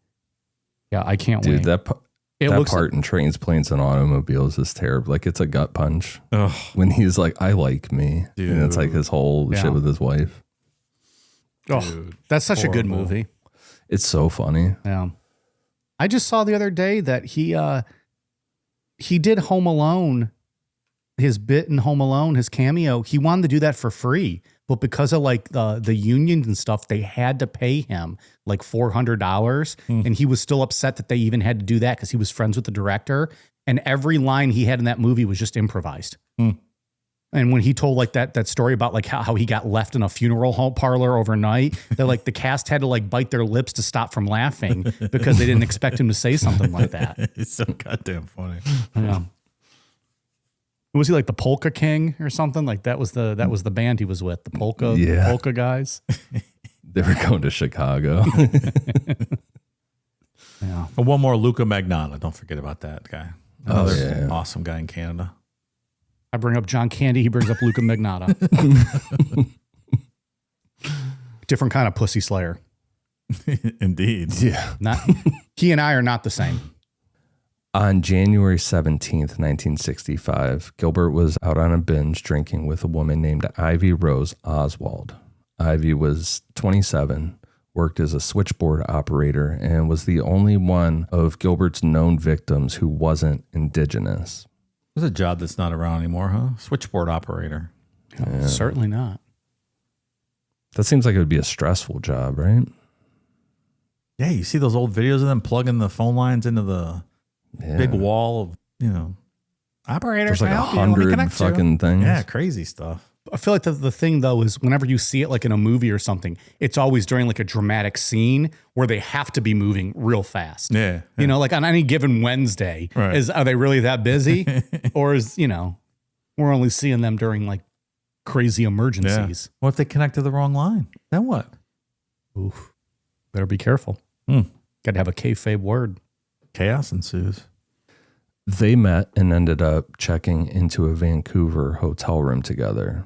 Yeah, I can't wait. Dude, that part in Trains, Planes, and Automobiles is terrible. Like, it's a gut punch. Ugh. When he's like, I like me. Dude. And it's like his whole shit with his wife. Oh, that's such a good movie. It's so funny. Yeah. I just saw the other day that he did Home Alone, his bit in Home Alone, his cameo. He wanted to do that for free, but because of like the unions and stuff, they had to pay him like $400, and he was still upset that they even had to do that because he was friends with the director, and every line he had in that movie was just improvised. And when he told like that story about like how he got left in a funeral home parlor overnight, that like the cast had to like bite their lips to stop from laughing because they didn't expect him to say something like that. It's so goddamn funny. Yeah. Was he like the Polka King or something? Like that was the band he was with, the Polka guys. They were going to Chicago. Yeah. And one more, Luca Magnotta. Don't forget about that guy. Another awesome guy in Canada. I bring up John Candy. He brings up Luca Magnotta. Different kind of pussy slayer. Indeed. Yeah. He and I are not the same. On January 17th, 1965, Gilbert was out on a binge drinking with a woman named Ivy Rose Oswald. Ivy was 27, worked as a switchboard operator, and was the only one of Gilbert's known victims who wasn't indigenous. There's a job that's not around anymore, huh? Switchboard operator. Yeah. Certainly not. That seems like it would be a stressful job, right? Yeah, you see those old videos of them plugging the phone lines into the big wall of, operators. There's like 100 fucking things. Yeah, crazy stuff. I feel like the thing, though, is whenever you see it like in a movie or something, it's always during like a dramatic scene where they have to be moving real fast. Yeah. You know, like on any given Wednesday, right. Are they really that busy? Or we're only seeing them during like crazy emergencies. Yeah. What if they connect to the wrong line? Then what? Oof. Better be careful. Got to have a kayfabe word. Chaos ensues. They met and ended up checking into a Vancouver hotel room together.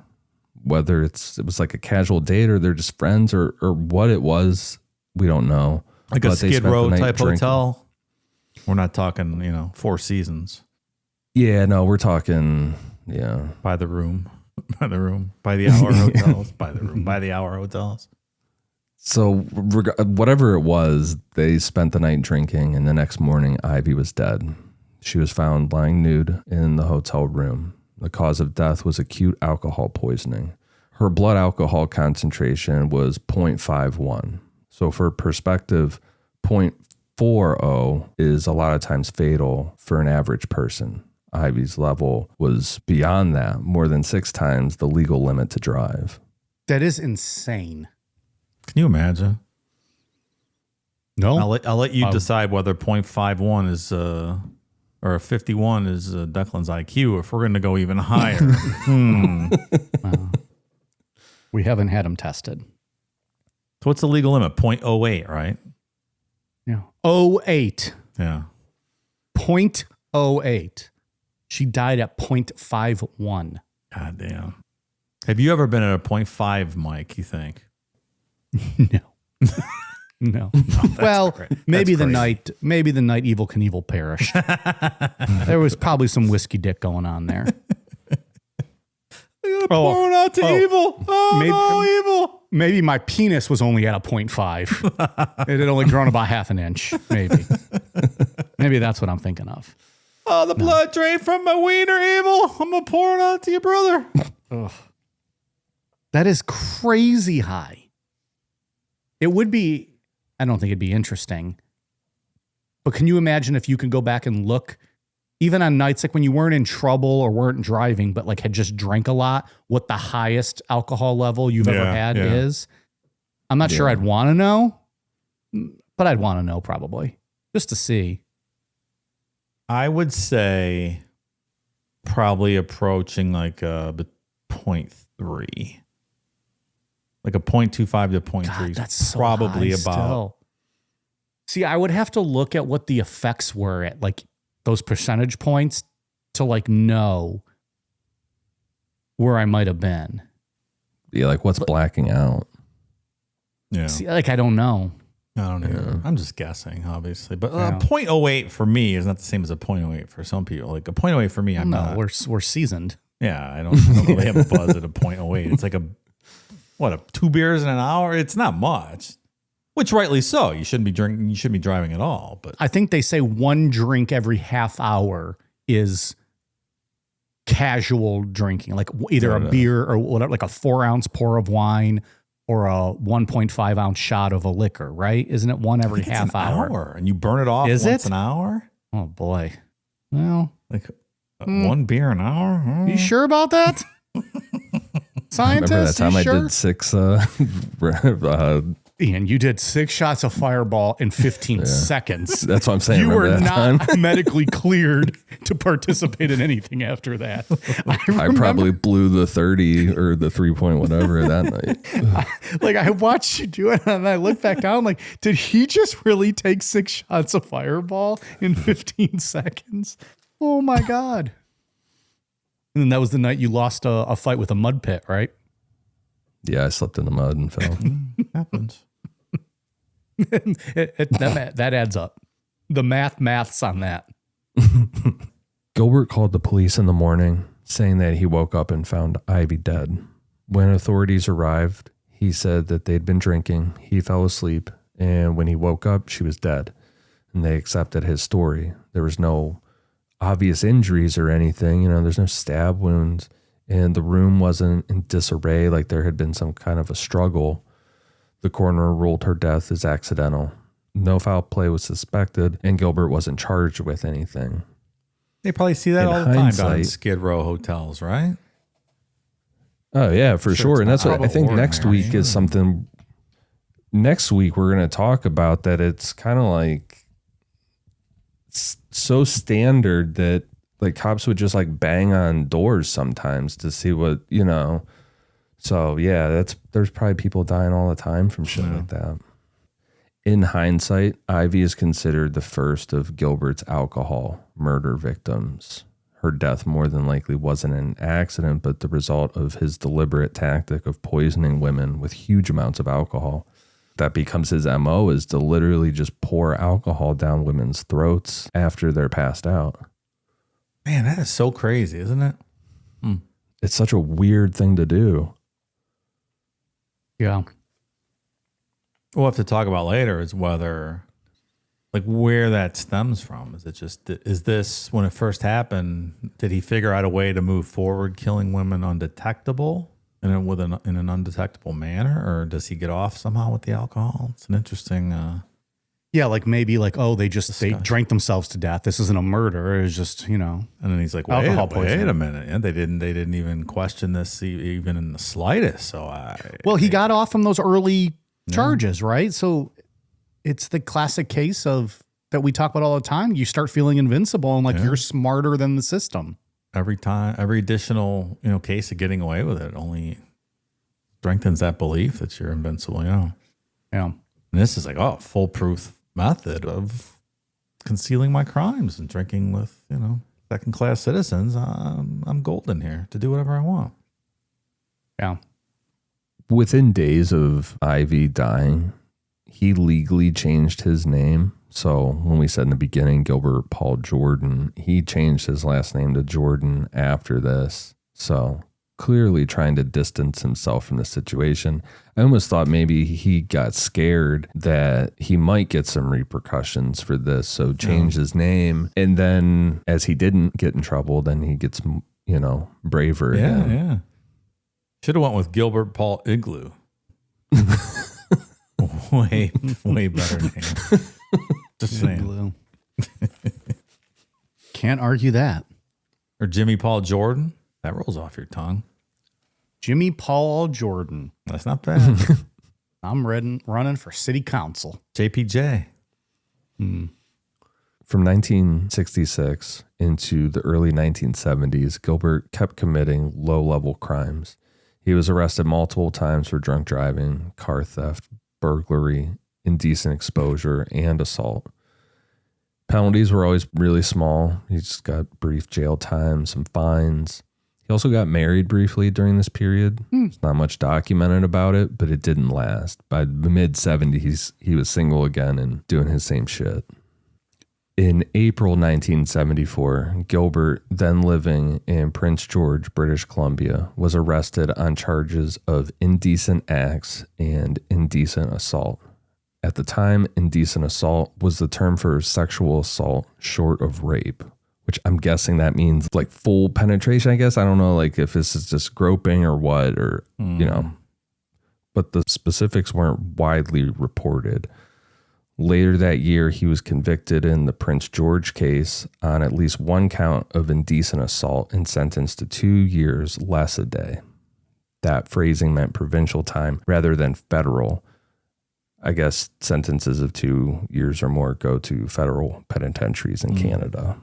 Whether it was like a casual date or they're just friends or what it was, we don't know. Like a Skid Row type hotel. We're not talking, Four Seasons. Yeah, no, we're talking, By the room. By the hour hotels. By the room. By the hour hotels. So whatever it was, they spent the night drinking, and the next morning, Ivy was dead. She was found lying nude in the hotel room. The cause of death was acute alcohol poisoning. Her blood alcohol concentration was 0.51. So for perspective, 0.40 is a lot of times fatal for an average person. Ivy's level was beyond that, more than 6 times the legal limit to drive. That is insane. Can you imagine? No. I'll let you decide whether 0.51 is or 51 is Declan's IQ. If we're going to go even higher, we haven't had him tested. So what's the legal limit? 0.08, right? Yeah. 08. Yeah. 0.08. She died at 0.51. God damn. Have you ever been at a 0.5, Mike, you think? No. No. Well, maybe the night Evel Knievel perished. There was probably some whiskey dick going on there. Pouring out to Evil. Oh, maybe, no, Evil. Maybe my penis was only at a 0.5. It had only grown about half an inch. Maybe. Maybe that's what I'm thinking of. Oh, the blood drained from my wiener, Evil. I'm going to pour it out to your brother. Ugh. That is crazy high. It would be, I don't think it'd be interesting, but can you imagine if you could go back and look, even on nights like when you weren't in trouble or weren't driving, but like had just drank a lot, what the highest alcohol level you've ever had is? I'm not sure I'd want to know, but I'd want to know probably just to see. I would say probably approaching like a 0.3. Like a 0.25 to 0.3 that's is probably so high about. Still. See, I would have to look at what the effects were at like those percentage points to like know where I might have been. Yeah, like what's blacking out? Yeah. See, like I don't know. I don't know. I'm just guessing, obviously. But 0.08 for me is not the same as a 0.08 for some people. Like a 0.08 for me, I'm not. We're seasoned. Yeah, I don't really have a buzz at a 0.08. It's like a 2 beers in an hour? It's not much. Which rightly so. You shouldn't be drinking. You shouldn't be driving at all. But I think they say 1 drink every half hour is casual drinking, like either a beer or whatever, like a 4-ounce pour of wine or a 1.5 ounce shot of a liquor, right? Isn't it one every half hour? And you burn it off once an hour? Oh boy. Well, like 1 beer an hour? You sure about that? Scientist? Remember that time I did 6 Ian, you did 6 shots of Fireball in 15 seconds. That's what I'm saying. You were Remember that not time? medically cleared to participate in anything after that. I probably blew the 30 or the 3-point whatever that night. Like, I watched you do it, and I look back down like, did he just really take 6 shots of Fireball in 15 seconds? Oh, my God. And then that was the night you lost a fight with a mud pit, right? Yeah, I slipped in the mud and fell. Happens. That adds up. The maths on that. Gilbert called the police in the morning, saying that he woke up and found Ivy dead. When authorities arrived, he said that they'd been drinking, he fell asleep, and when he woke up, she was dead. And they accepted his story. There was no obvious injuries or anything. There's no stab wounds. And the room wasn't in disarray like there had been some kind of a struggle. The coroner ruled her death as accidental. No foul play was suspected, and Gilbert wasn't charged with anything. They probably see that In all the time down in hindsight- Skid Row hotels, right? Oh, yeah, for sure. And that's what I think next ordinary. week is something. Next week, we're going to talk about that. It's kind of like so standard that like cops would just like bang on doors sometimes to see what, So yeah, there's probably people dying all the time from shit like that. In hindsight, Ivy is considered the first of Gilbert's alcohol murder victims. Her death more than likely wasn't an accident, but the result of his deliberate tactic of poisoning women with huge amounts of alcohol. That becomes his MO, is to literally just pour alcohol down women's throats after they're passed out. Man, that is so crazy, isn't it? It's such a weird thing to do. Yeah. We'll have to talk about later is whether, like, where that stems from. Is this, when it first happened, did he figure out a way to move forward killing women undetectable and in an undetectable manner? Or does he get off somehow with the alcohol? It's an interesting... Yeah, like maybe like, oh, they Discussion. drank themselves to death. This isn't a murder. It's just, And then he's like, Alcohol wait poisoning. a minute. Yeah, they didn't even question this even in the slightest. So Well, he got off from those early charges, right? So it's the classic case of that we talk about all the time. You start feeling invincible and like you're smarter than the system. every additional, case of getting away with it only strengthens that belief that you're invincible, Yeah. And this is like, foolproof method of concealing my crimes and drinking with, second-class citizens. I'm golden here to do whatever I want. Yeah. Within days of Ivy dying, he legally changed his name. So when we said in the beginning, Gilbert Paul Jordan, he changed his last name to Jordan after this. So clearly trying to distance himself from the situation. I almost thought maybe he got scared that he might get some repercussions for this. So changed his name. And then as he didn't get in trouble, then he gets, braver again. Yeah. Should have went with Gilbert Paul Igloo. way better name. Just saying. Blue. Can't argue that. Or Jimmy Paul Jordan. That rolls off your tongue. Jimmy Paul Jordan. That's not bad. I'm running for city council. JPJ. From 1966 into the early 1970s, Gilbert kept committing low-level crimes. He was arrested multiple times for drunk driving, car theft, burglary, indecent exposure, and assault. Penalties were always really small. He just got brief jail time, some fines. He also got married briefly during this period. There's not much documented about it, but it didn't last. By the mid-70s, he was single again and doing his same shit. In April 1974, Gilbert, then living in Prince George, British Columbia, was arrested on charges of indecent acts and indecent assault. At the time, indecent assault was the term for sexual assault short of rape, which I'm guessing that means like full penetration, I guess. I don't know, like if this is just groping or what, or, but the specifics weren't widely reported. Later that year, he was convicted in the Prince George case on at least one count of indecent assault and sentenced to 2 years less a day. That phrasing meant provincial time rather than federal. I guess sentences of 2 years or more go to federal penitentiaries in Canada.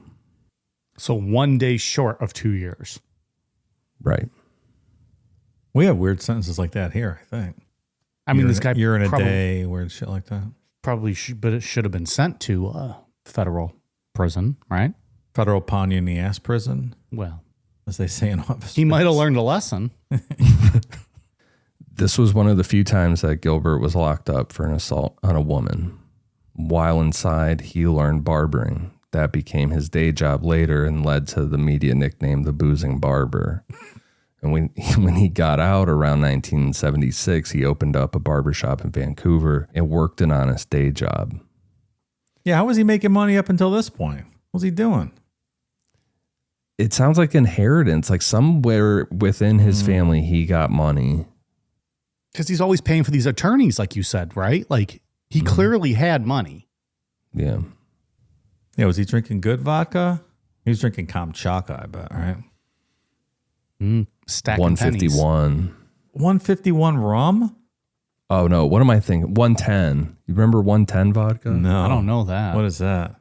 So 1 day short of 2 years. Right. We have weird sentences like that here, I think. I mean, this guy You're in a probably, day, weird shit like that. probably should, but it should have been sent to federal prison, right? Federal pawn you in the ass prison, Well, as they say in office. he might have learned a lesson. This was one of the few times that Gilbert was locked up for an assault on a woman. While inside, he learned barbering. That became his day job later and led to the media nickname the Boozing Barber. And when he got out around 1976, he opened up a barbershop in Vancouver and worked an honest day job. Yeah, how was he making money up until this point? What was he doing? It sounds like inheritance, like somewhere within his family, he got money. Because he's always paying for these attorneys, like you said, right? Like, he clearly had money. Yeah. Yeah, was he drinking good vodka? He was drinking Kamchatka, I bet, right? Stacking pennies. 151. 151 rum? Oh, no. What am I thinking? 110. You remember 110 vodka? No. I don't know that. What is that?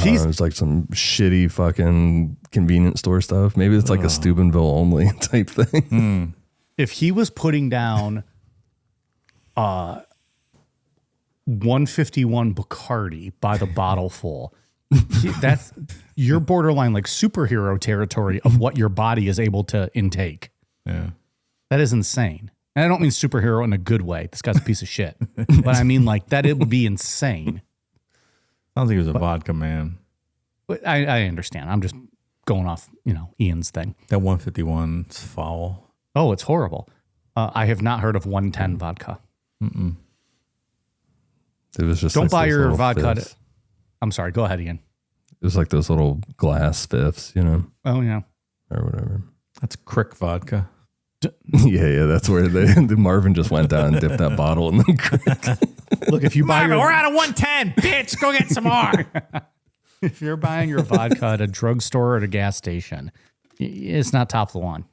He's- It's like some shitty fucking convenience store stuff. Maybe it's like a Steubenville only type thing. If he was putting down 151 Bacardi by the bottle full, that's you're borderline like superhero territory of what your body is able to intake. Yeah. That is insane. And I don't mean superhero in a good way. This guy's a piece of shit. But I mean like that it would be insane. Sounds like he was a vodka man. But I understand. I'm just going off, Ian's thing. That 151's foul. Oh, it's horrible. I have not heard of 110 vodka. It was just Don't like buy those your little vodka. fifths. I'm sorry. Go ahead, Ian. It was like those little glass fifths, Oh, yeah. or whatever. That's Crick vodka. Yeah, that's where the Marvin just went down and dipped that bottle in the creek. Look, if you buy your, we're out of 110, bitch. Go get some more. if you're buying your vodka at a drugstore or at a gas station, it's not top of the line.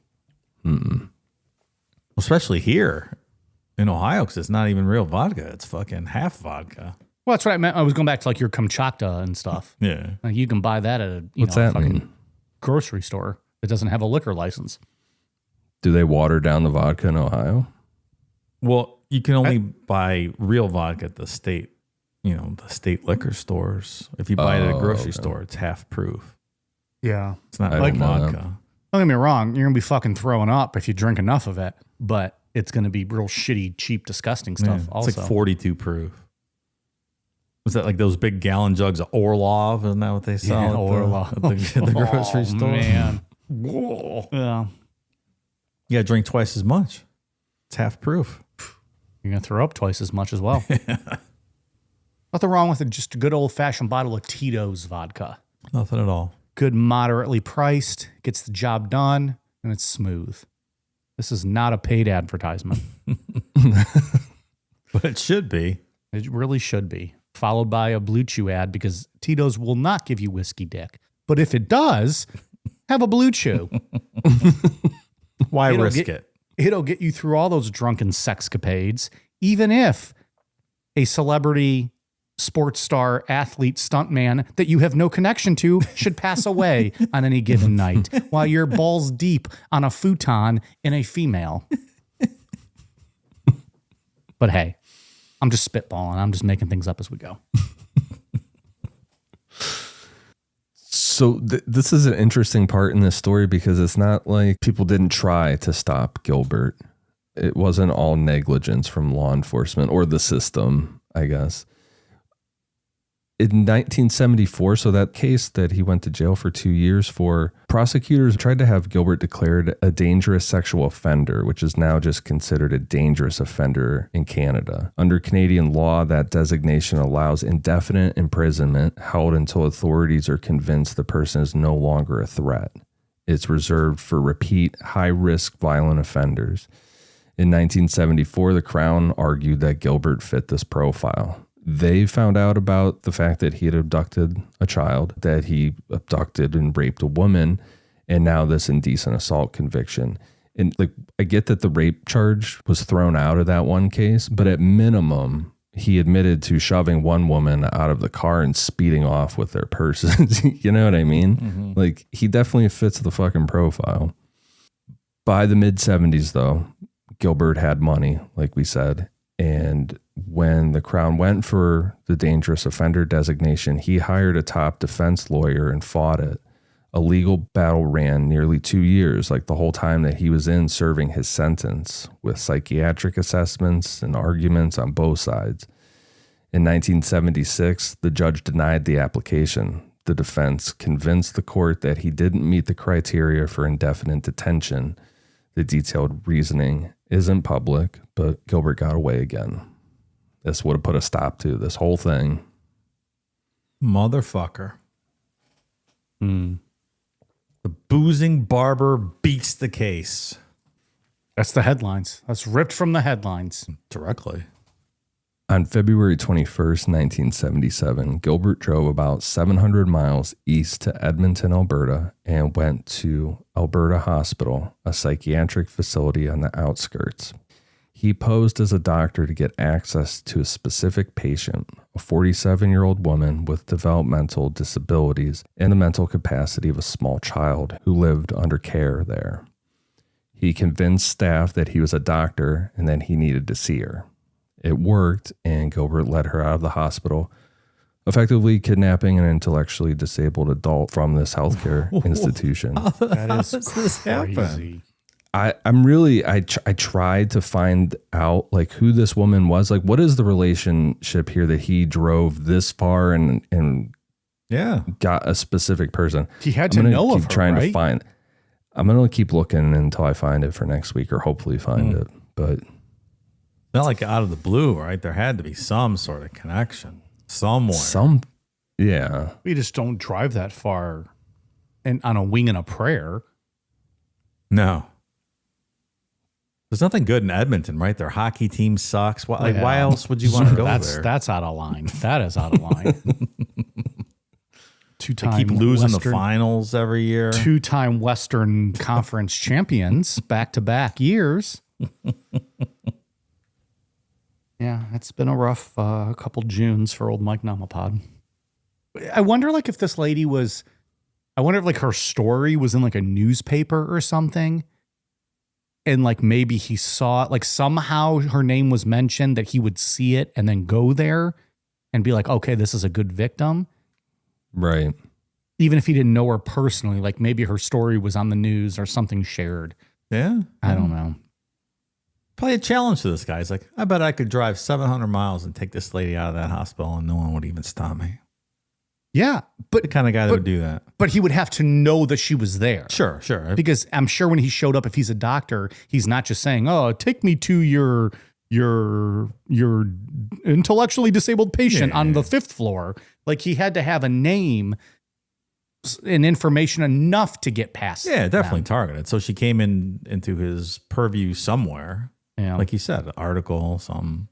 Especially here in Ohio, because it's not even real vodka. It's fucking half vodka. Well, that's what I meant. I was going back to like your Kamchatka and stuff. Yeah. Like you can buy that at a What's that fucking mean? grocery store that doesn't have a liquor license. Do they water down the vodka in Ohio? Well, you can only buy real vodka at the state, the state liquor stores. If you buy it at a grocery store, it's half proof. Yeah. It's not I like didn't know that. vodka. Don't get me wrong. You're going to be fucking throwing up if you drink enough of it, but it's going to be real shitty, cheap, disgusting stuff Yeah, also. it's like 42 proof. Was that like those big gallon jugs of Orlov? Isn't that what they sell? Yeah, at the- Orlov. at the grocery Oh, store. man. Whoa. Yeah. Yeah, drink twice as much. It's half proof. You're going to throw up twice as much as well. Nothing wrong with it. Just a good old-fashioned bottle of Tito's vodka. Nothing at all. Good, moderately priced, gets the job done, and it's smooth. This is not a paid advertisement. But it should be. It really should be. Followed by a Blue Chew ad because Tito's will not give you whiskey dick. But if it does, have a Blue Chew. Why It'll risk get- it? It'll get you through all those drunken sexcapades, even if a celebrity, sports star, athlete, stuntman that you have no connection to should pass away on any given night while you're balls deep on a futon in a female. But hey, I'm just spitballing. I'm just making things up as we go. So this is an interesting part in this story because it's not like people didn't try to stop Gilbert. It wasn't all negligence from law enforcement or the system, I guess. In 1974, so that case that he went to jail for 2 years for, prosecutors tried to have Gilbert declared a dangerous sexual offender, which is now just considered a dangerous offender in Canada. Under Canadian law, that designation allows indefinite imprisonment held until authorities are convinced the person is no longer a threat. It's reserved for repeat, high-risk violent offenders. In 1974, the Crown argued that Gilbert fit this profile. They found out about the fact that he had abducted a child, that he abducted and raped a woman, and now this indecent assault conviction. And like I get that the rape charge was thrown out of that one case, but at minimum, he admitted to shoving one woman out of the car and speeding off with their purses. You know what I mean? Mm-hmm. Like, he definitely fits the fucking profile. By the mid 70s, though, Gilbert had money, like we said. And when the Crown went for the dangerous offender designation, he hired a top defense lawyer and fought it. A legal battle ran nearly 2 years, like the whole time that he was in serving his sentence, with psychiatric assessments and arguments on both sides. In 1976, the judge denied the application. The defense convinced the court that he didn't meet the criteria for indefinite detention. The detailed reasoning isn't public, but Gilbert got away again. This would have put a stop to this whole thing. Motherfucker. The boozing barber beats the case. That's the headlines. That's ripped from the headlines. Directly. On February 21st, 1977, Gilbert drove about 700 miles east to Edmonton, Alberta, and went to Alberta Hospital, a psychiatric facility on the outskirts. He posed as a doctor to get access to a specific patient, a 47-year-old woman with developmental disabilities and the mental capacity of a small child who lived under care there. He convinced staff that he was a doctor and that he needed to see her. It worked, and Gilbert led her out of the hospital, effectively kidnapping an intellectually disabled adult from this healthcare institution. That is this crazy. happen? I tried to find out like who this woman was. Like, what is the relationship here that he drove this far and Yeah. got a specific person? He had to know of her, trying right? to find. I'm gonna keep looking until I find it for next week, or hopefully find it. But Not like out of the blue, right? There had to be some sort of connection somewhere. yeah. We just don't drive that far and on a wing and a prayer. No. There's nothing good in Edmonton, right? Their hockey team sucks. Why, like, Yeah. why else would you want to go there? That's out of line. That is out of line. They keep losing the finals every year. Two-time Western Conference champions back-to-back years. Yeah, it's been a rough couple Junes for old Mike Namapod. I wonder, like, if this lady was... I wonder if, like, her story was in, like, a newspaper or something. And, like, maybe he saw it. Like, somehow her name was mentioned that he would see it and then go there and be like, okay, this is a good victim. Right. Even if he didn't know her personally, like, maybe her story was on the news or something shared. Yeah. I don't know. Probably a challenge to this guy. He's like, I bet I could drive 700 miles and take this lady out of that hospital and no one would even stop me. Yeah, but The kind of guy that would do that. But he would have to know that she was there. Sure. Because I'm sure when he showed up, if he's a doctor, he's not just saying, "Oh, take me to your intellectually disabled patient on the 5th floor." Like, he had to have a name and information enough to get past. Yeah, definitely them. targeted. So she came into his purview somewhere. Yeah. Like you said, an article, some.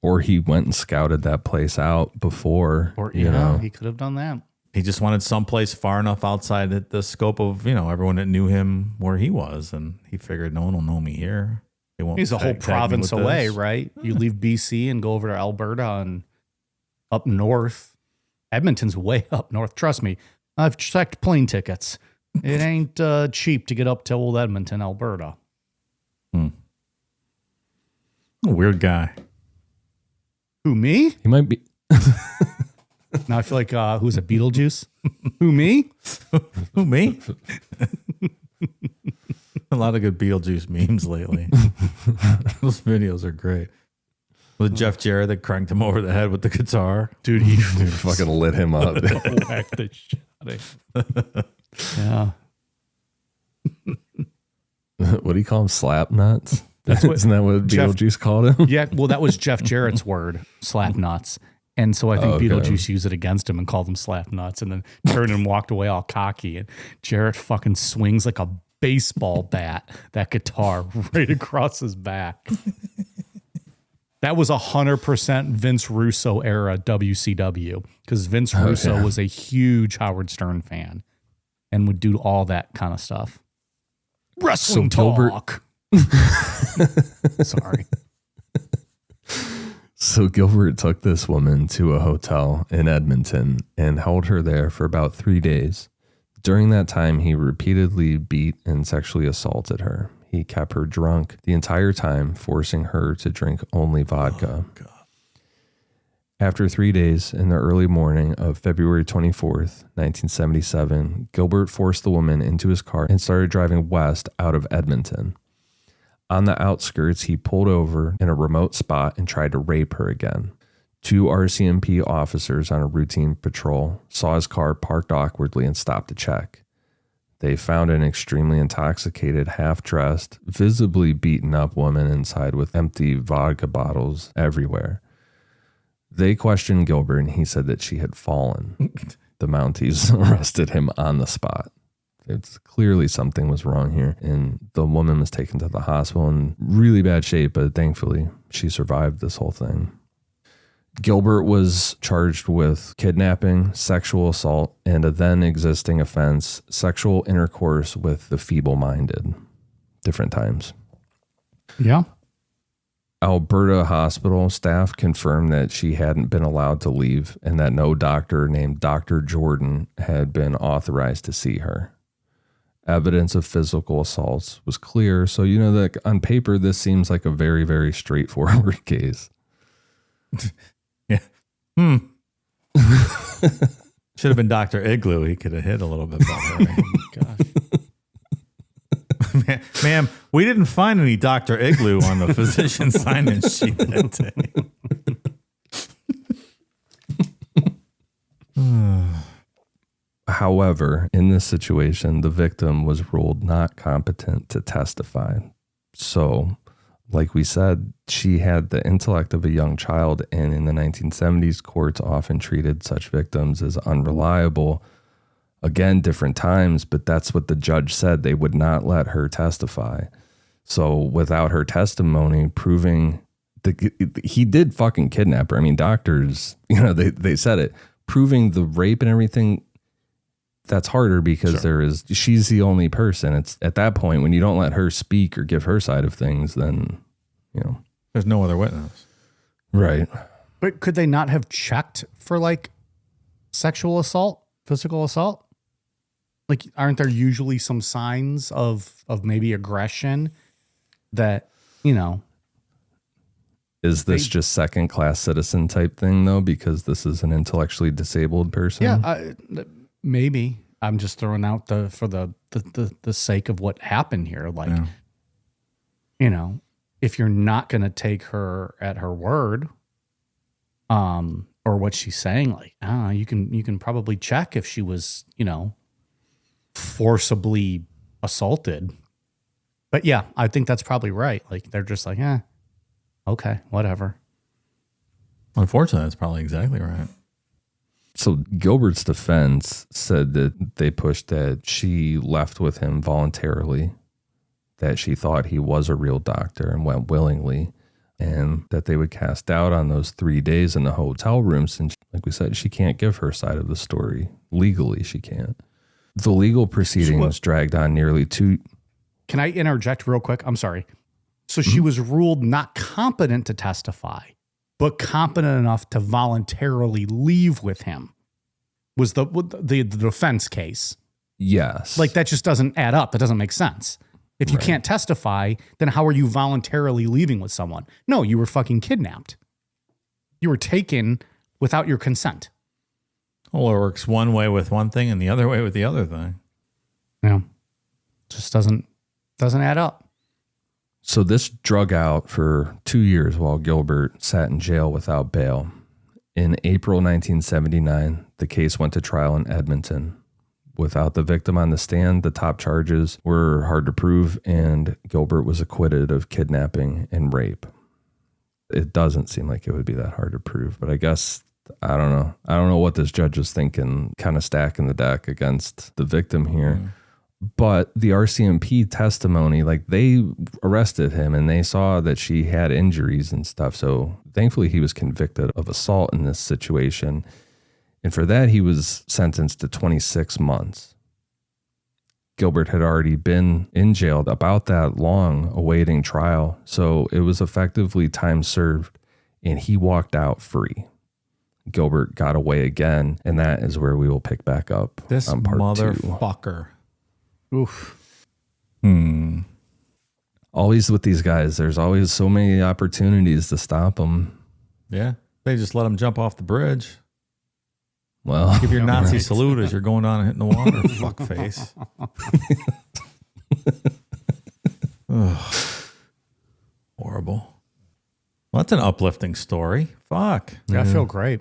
Or he went and scouted that place out before. Or you know. he could have done that. He just wanted someplace far enough outside the scope of, everyone that knew him where he was. And he figured no one will know me here. They won't He's a whole tag me province with away, this. right? You leave BC and go over to Alberta and up north. Edmonton's way up north. Trust me, I've checked plane tickets. It ain't cheap to get up to old Edmonton, Alberta. Weird guy. Who, me? He might be. Now I feel like, who's it, Beetlejuice? Who, me? Who, me? A lot of good Beetlejuice memes lately. Those videos are great. With Jeff Jarrett that cranked him over the head with the guitar. Dude, he Fucking lit him up. whacked the shit out of him. Yeah. What do you call him? Slap nuts? That's what- Isn't that what Jeff- Beetlejuice called him? Yeah, well, that was Jeff Jarrett's word, slap nuts. And so I think Okay. Beetlejuice used it against him and called him slap nuts, and then turned and walked away all cocky. And Jarrett fucking swings like a baseball bat, that guitar right across his back. That was 100% Vince Russo era WCW, because Vince Russo was a huge Howard Stern fan and would do all that kind of stuff. Wrestling Gilbert- talk. Sorry. So Gilbert took this woman to a hotel in Edmonton and held her there for about 3 days. During that time, he repeatedly beat and sexually assaulted her. He kept her drunk the entire time, forcing her to drink only vodka. Oh, God. After 3 days, in the early morning of February 24th, 1977, Gilbert forced the woman into his car and started driving west out of Edmonton. On the outskirts, he pulled over in a remote spot and tried to rape her again. 2 RCMP officers on a routine patrol saw his car parked awkwardly and stopped to check. They found an extremely intoxicated, half-dressed, visibly beaten up woman inside with empty vodka bottles everywhere. They questioned Gilbert and he said that she had fallen. The Mounties arrested him on the spot. It's clearly something was wrong here, and the woman was taken to the hospital in really bad shape, but thankfully she survived this whole thing. Gilbert was charged with kidnapping, sexual assault, and a then existing offense, sexual intercourse with the feeble-minded. Different times. Yeah. Alberta hospital staff confirmed that she hadn't been allowed to leave and that no doctor named Dr. Jordan had been authorized to see her. Evidence of physical assaults was clear, so you know that on paper this seems like a very, very straightforward case. Yeah. Should have been Dr. Igloo. He could have hit a little bit better. Gosh. Ma'am, we didn't find any Dr. Igloo on the physician sign-in sheet that day. However, in this situation, the victim was ruled not competent to testify. So, like we said, she had the intellect of a young child, and in the 1970s, courts often treated such victims as unreliable. Again, different times, but that's what the judge said. They would not let her testify. So without her testimony proving he did fucking kidnap her. I mean, doctors, they said it. Proving the rape and everything, that's harder because she's the only person. It's at that point when you don't let her speak or give her side of things, then, there's no other witness. Right. But could they not have checked for like sexual assault, physical assault? Like, aren't there usually some signs of maybe aggression that, Is this just second class citizen type thing though? Because this is an intellectually disabled person? Yeah, maybe. I'm just throwing out for the sake of what happened here. Like, if you're not going to take her at her word, or what she's saying, like, you can probably check if she was, forcibly assaulted. But yeah, I think that's probably right. Like, they're just like, okay, whatever. Unfortunately, that's probably exactly right. So Gilbert's defense said that they pushed that she left with him voluntarily, that she thought he was a real doctor and went willingly, and that they would cast doubt on those 3 days in the hotel room since, like we said, she can't give her side of the story. Legally, she can't. The legal proceedings dragged on nearly 2... Can I interject real quick? I'm sorry. So she was ruled not competent to testify, but competent enough to voluntarily leave with him. Was the defense case. Yes. Like, that just doesn't add up. That doesn't make sense. If you can't testify, then how are you voluntarily leaving with someone? No, you were fucking kidnapped. You were taken without your consent. Well, it works one way with one thing and the other way with the other thing. Yeah. Just doesn't add up. So this drug out for 2 years while Gilbert sat in jail without bail. In April 1979, the case went to trial in Edmonton. Without the victim on the stand, the top charges were hard to prove, and Gilbert was acquitted of kidnapping and rape. It doesn't seem like it would be that hard to prove, but I guess, I don't know. I don't know what this judge was thinking, kind of stacking the deck against the victim here. But the RCMP testimony, like, they arrested him and they saw that she had injuries and stuff. So thankfully he was convicted of assault in this situation. And for that, he was sentenced to 26 months. Gilbert had already been in jail about that long, awaiting trial. So it was effectively time served, and he walked out free. Gilbert got away again, and that is where we will pick back up This on part 2. motherfucker. Oof. Always with these guys, there's always so many opportunities to stop them. Yeah. They just let him jump off the bridge. Well, Give your Nazi salute as you're going down and hitting the water. Fuckface. Horrible. Well, that's an uplifting story. Fuck. Yeah, I feel great.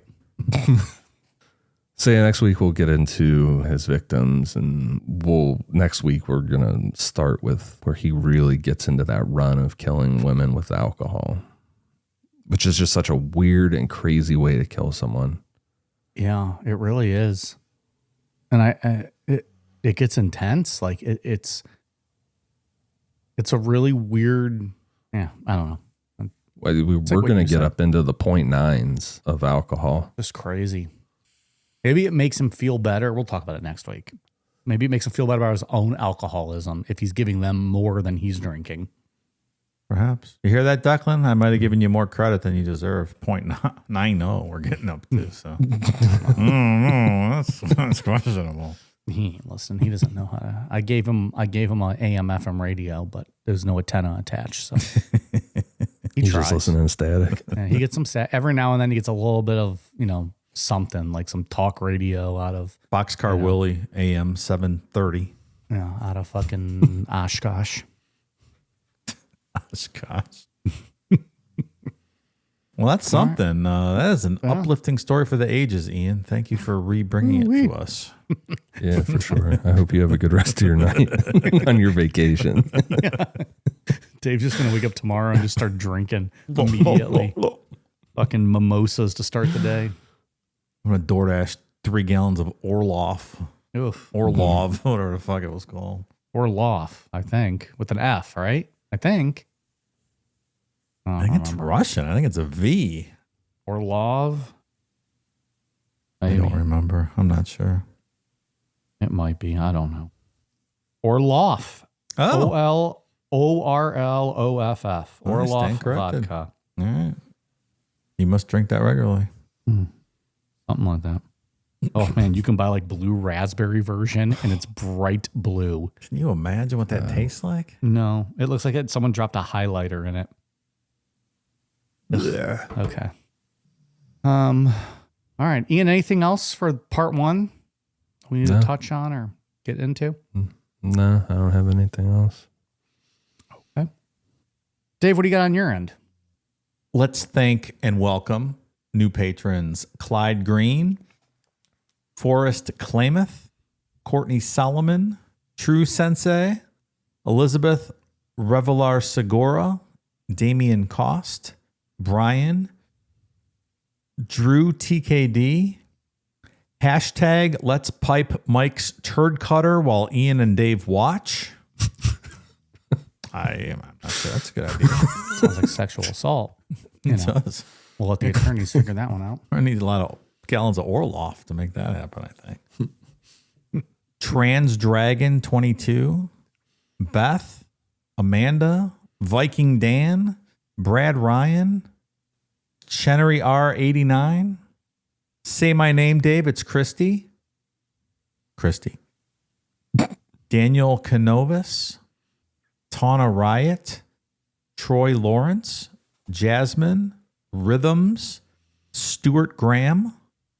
So next week we'll get into his victims, and next week we're gonna start with where he really gets into that run of killing women with alcohol, which is just such a weird and crazy way to kill someone. Yeah, it really is. And it gets intense. Like it's a really weird. Yeah, I don't know. We're going to get up into the 0.9s of alcohol. Just crazy. Maybe it makes him feel better. We'll talk about it next week. Maybe it makes him feel better about his own alcoholism if he's giving them more than he's drinking. Perhaps. You hear that, Declan? I might have given you more credit than you deserve. 0.90 we're getting up to. So that's questionable. He ain't listening. He doesn't know how to. I gave him an AM FM radio, but there's no antenna attached. So He's just listening to static. And he gets some every now and then. He gets a little bit of something like some talk radio out of Boxcar Willie AM 730. Out of fucking Oshkosh. Oshkosh. Well, that's something. That is an uplifting story for the ages, Ian. Thank you for re-bringing it to us. Yeah, for sure. I hope you have a good rest of your night on your vacation. Yeah. Dave's just going to wake up tomorrow and just start drinking immediately. Fucking mimosas to start the day. I'm going to DoorDash 3 gallons of Orloff. Oof. Orlov, whatever the fuck it was called. Orloff, I think, with an F, right? I think. I think it's Russian. I think it's a V. Orlov? I don't remember. I'm not sure. It might be. I don't know. Orloff. Oh. Orloff. Orloff corrected. vodka. All right. You must drink that regularly. Something like that. Oh, man, you can buy like blue raspberry version, and it's bright blue. Can you imagine what that tastes like? No, it looks like someone dropped a highlighter in it. Yeah. Okay. All right, Ian, anything else for part 1 we need to touch on or get into? No, I don't have anything else. Okay. Dave, what do you got on your end? Let's thank and welcome new patrons: Clyde Green, Forrest Klamath, Courtney Solomon, True Sensei, Elizabeth Revelar Segura, Damian Cost, Brian, Drew TKD, hashtag Let's Pipe Mike's Turd Cutter while Ian and Dave watch. I'm not sure that's a good idea. Sounds like sexual assault. It does. We'll let the attorneys figure that one out. I need a lot of gallons of Orloff to make that happen, I think. Trans Dragon 22, Beth, Amanda, Viking Dan, Brad Ryan, Chenery R89, Say My Name, Dave, it's Christy. Daniel Canovis, Tana Riot, Troy Lawrence, Jasmine, Rhythms, Stuart Graham,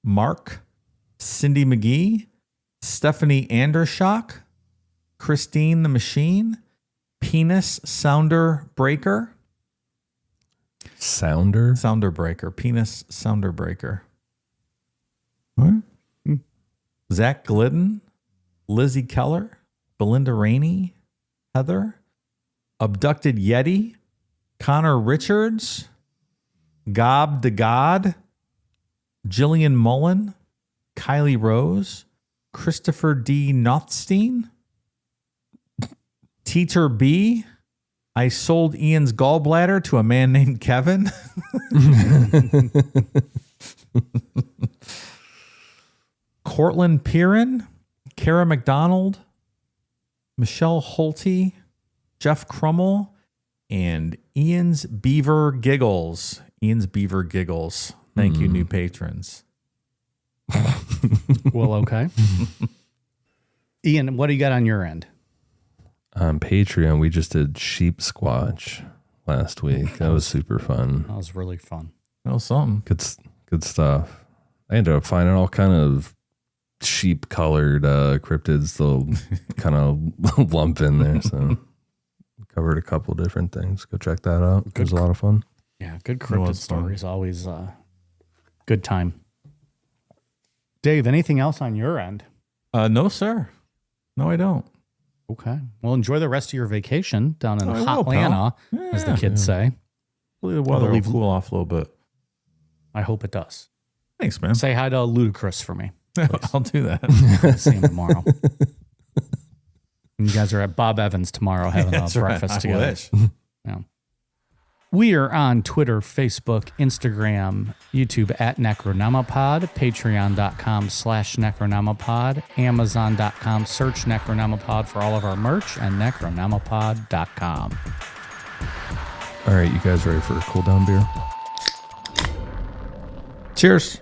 Mark, Cindy McGee, Stephanie Andershock, Christine the Machine, Penis Sounder Breaker. Sounder Breaker. Penis Sounder Breaker. What? Zach Glidden, Lizzie Keller, Belinda Rainey, Heather, Abducted Yeti, Connor Richards, Gob de God, Jillian Mullen, Kylie Rose, Christopher D. Nothstein, Teacher B. I sold Ian's gallbladder to a man named Kevin. Cortland Piran, Kara McDonald, Michelle Holte, Jeff Crummel, and Ian's Beaver Giggles. Ian's Beaver Giggles. Thank you, new patrons. Well, okay. Ian, what do you got on your end? On Patreon, we just did Sheep Squatch last week. That was super fun. That was really fun. That was something. Good stuff. I ended up finding all kind of sheep colored cryptids to kind of lump in there. So covered a couple different things. Go check that out. It was a lot of fun. Yeah, good cryptid stories. Always good time. Dave, anything else on your end? No, sir. No, I don't. Okay. Well, enjoy the rest of your vacation down in I hot will, pal. Atlanta, as the kids say. Hopefully the weather will cool off a little bit. I hope it does. Thanks, man. Say hi to Ludacris for me. I'll do that. See him tomorrow. You guys are at Bob Evans tomorrow having a breakfast together. Wish. Yeah. We are on Twitter, Facebook, Instagram, YouTube at Necronomipod, patreon.com/Necronomipod, amazon.com, search Necronomipod for all of our merch, and necronomipod.com. All right, you guys ready for a cool down beer? Cheers.